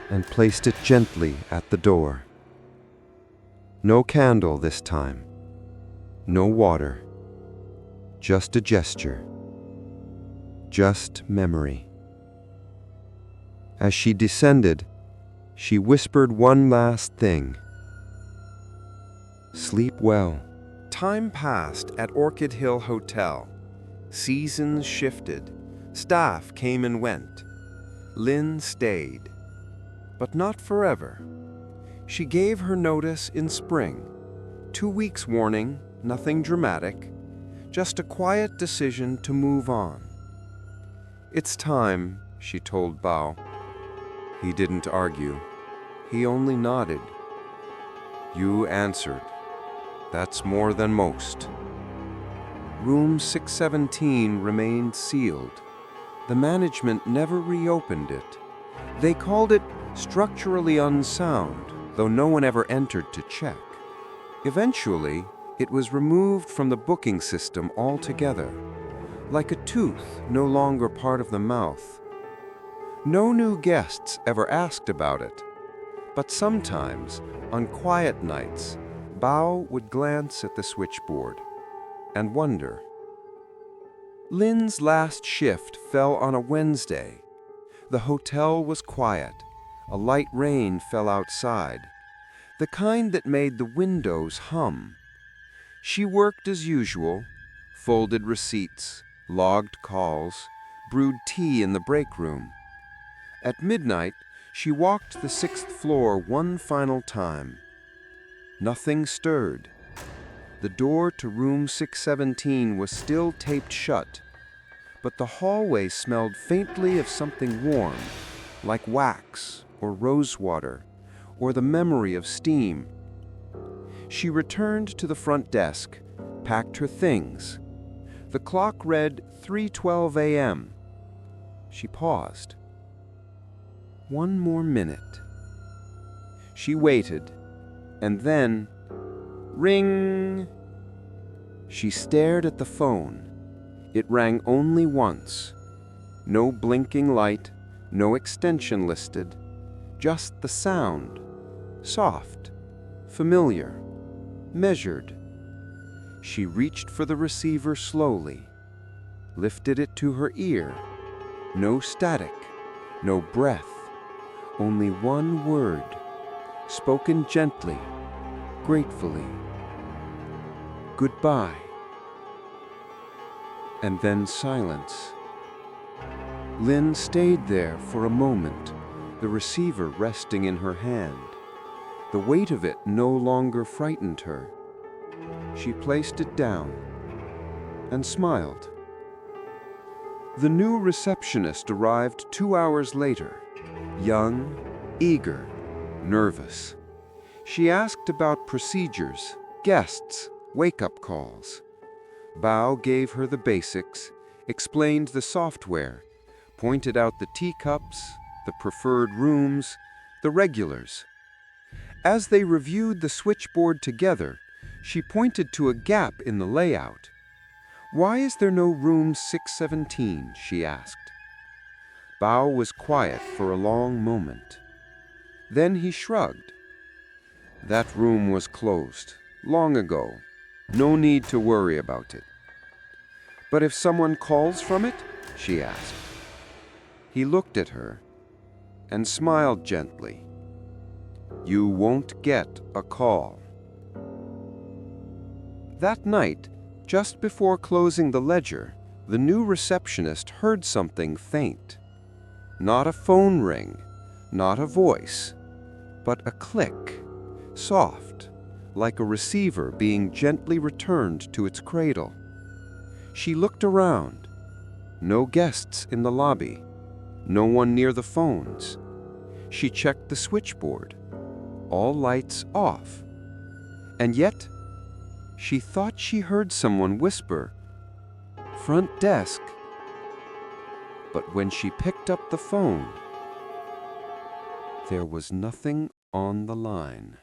and placed it gently at the door. No candle this time. No water. Just a gesture. Just memory. As she descended, she whispered one last thing. Sleep well. Time passed at Orchid Hill Hotel. Seasons shifted. Staff came and went. Lynn stayed. But not forever. She gave her notice in spring. 2 weeks warning, nothing dramatic. Just a quiet decision to move on. "It's time," she told Bao. He didn't argue. He only nodded. "You answered. That's more than most." Room 617 remained sealed. The management never reopened it. They called it structurally unsound, though no one ever entered to check. Eventually, it was removed from the booking system altogether, like a tooth no longer part of the mouth. No new guests ever asked about it, but sometimes, on quiet nights, Bao would glance at the switchboard and wonder. Lynn's last shift fell on a Wednesday. The hotel was quiet. A light rain fell outside, the kind that made the windows hum. She worked as usual, folded receipts, logged calls, brewed tea in the break room. At midnight, she walked the 6th floor one final time. Nothing stirred. The door to room 617 was still taped shut, but the hallway smelled faintly of something warm, like wax or rosewater, or the memory of steam. She returned to the front desk, packed her things. The clock read 3:12 a.m. She paused. 1 more minute. She waited, and then, ring! She stared at the phone. It rang only once. No blinking light, no extension listed, just the sound. Soft, familiar, measured. She reached for the receiver slowly, lifted it to her ear. No static, no breath, only one word, spoken gently, gratefully. "Goodbye." And then silence. Lynn stayed there for a moment, the receiver resting in her hand. The weight of it no longer frightened her. She placed it down and smiled. The new receptionist arrived 2 hours later, young, eager, nervous. She asked about procedures, guests, wake-up calls. Bao gave her the basics, explained the software, pointed out the teacups, the preferred rooms, the regulars. As they reviewed the switchboard together, she pointed to a gap in the layout. "Why is there no room 617?" she asked. Bao was quiet for a long moment. Then he shrugged. "That room was closed, long ago. No need to worry about it." "But if someone calls from it?" she asked. He looked at her and smiled gently. "You won't get a call." That night, just before closing the ledger, the new receptionist heard something faint. Not a phone ring, not a voice, but a click, soft, like a receiver being gently returned to its cradle. She looked around. No guests in the lobby, no one near the phones. She checked the switchboard. All lights off. And yet, she thought she heard someone whisper, "Front desk." But when she picked up the phone, there was nothing on the line.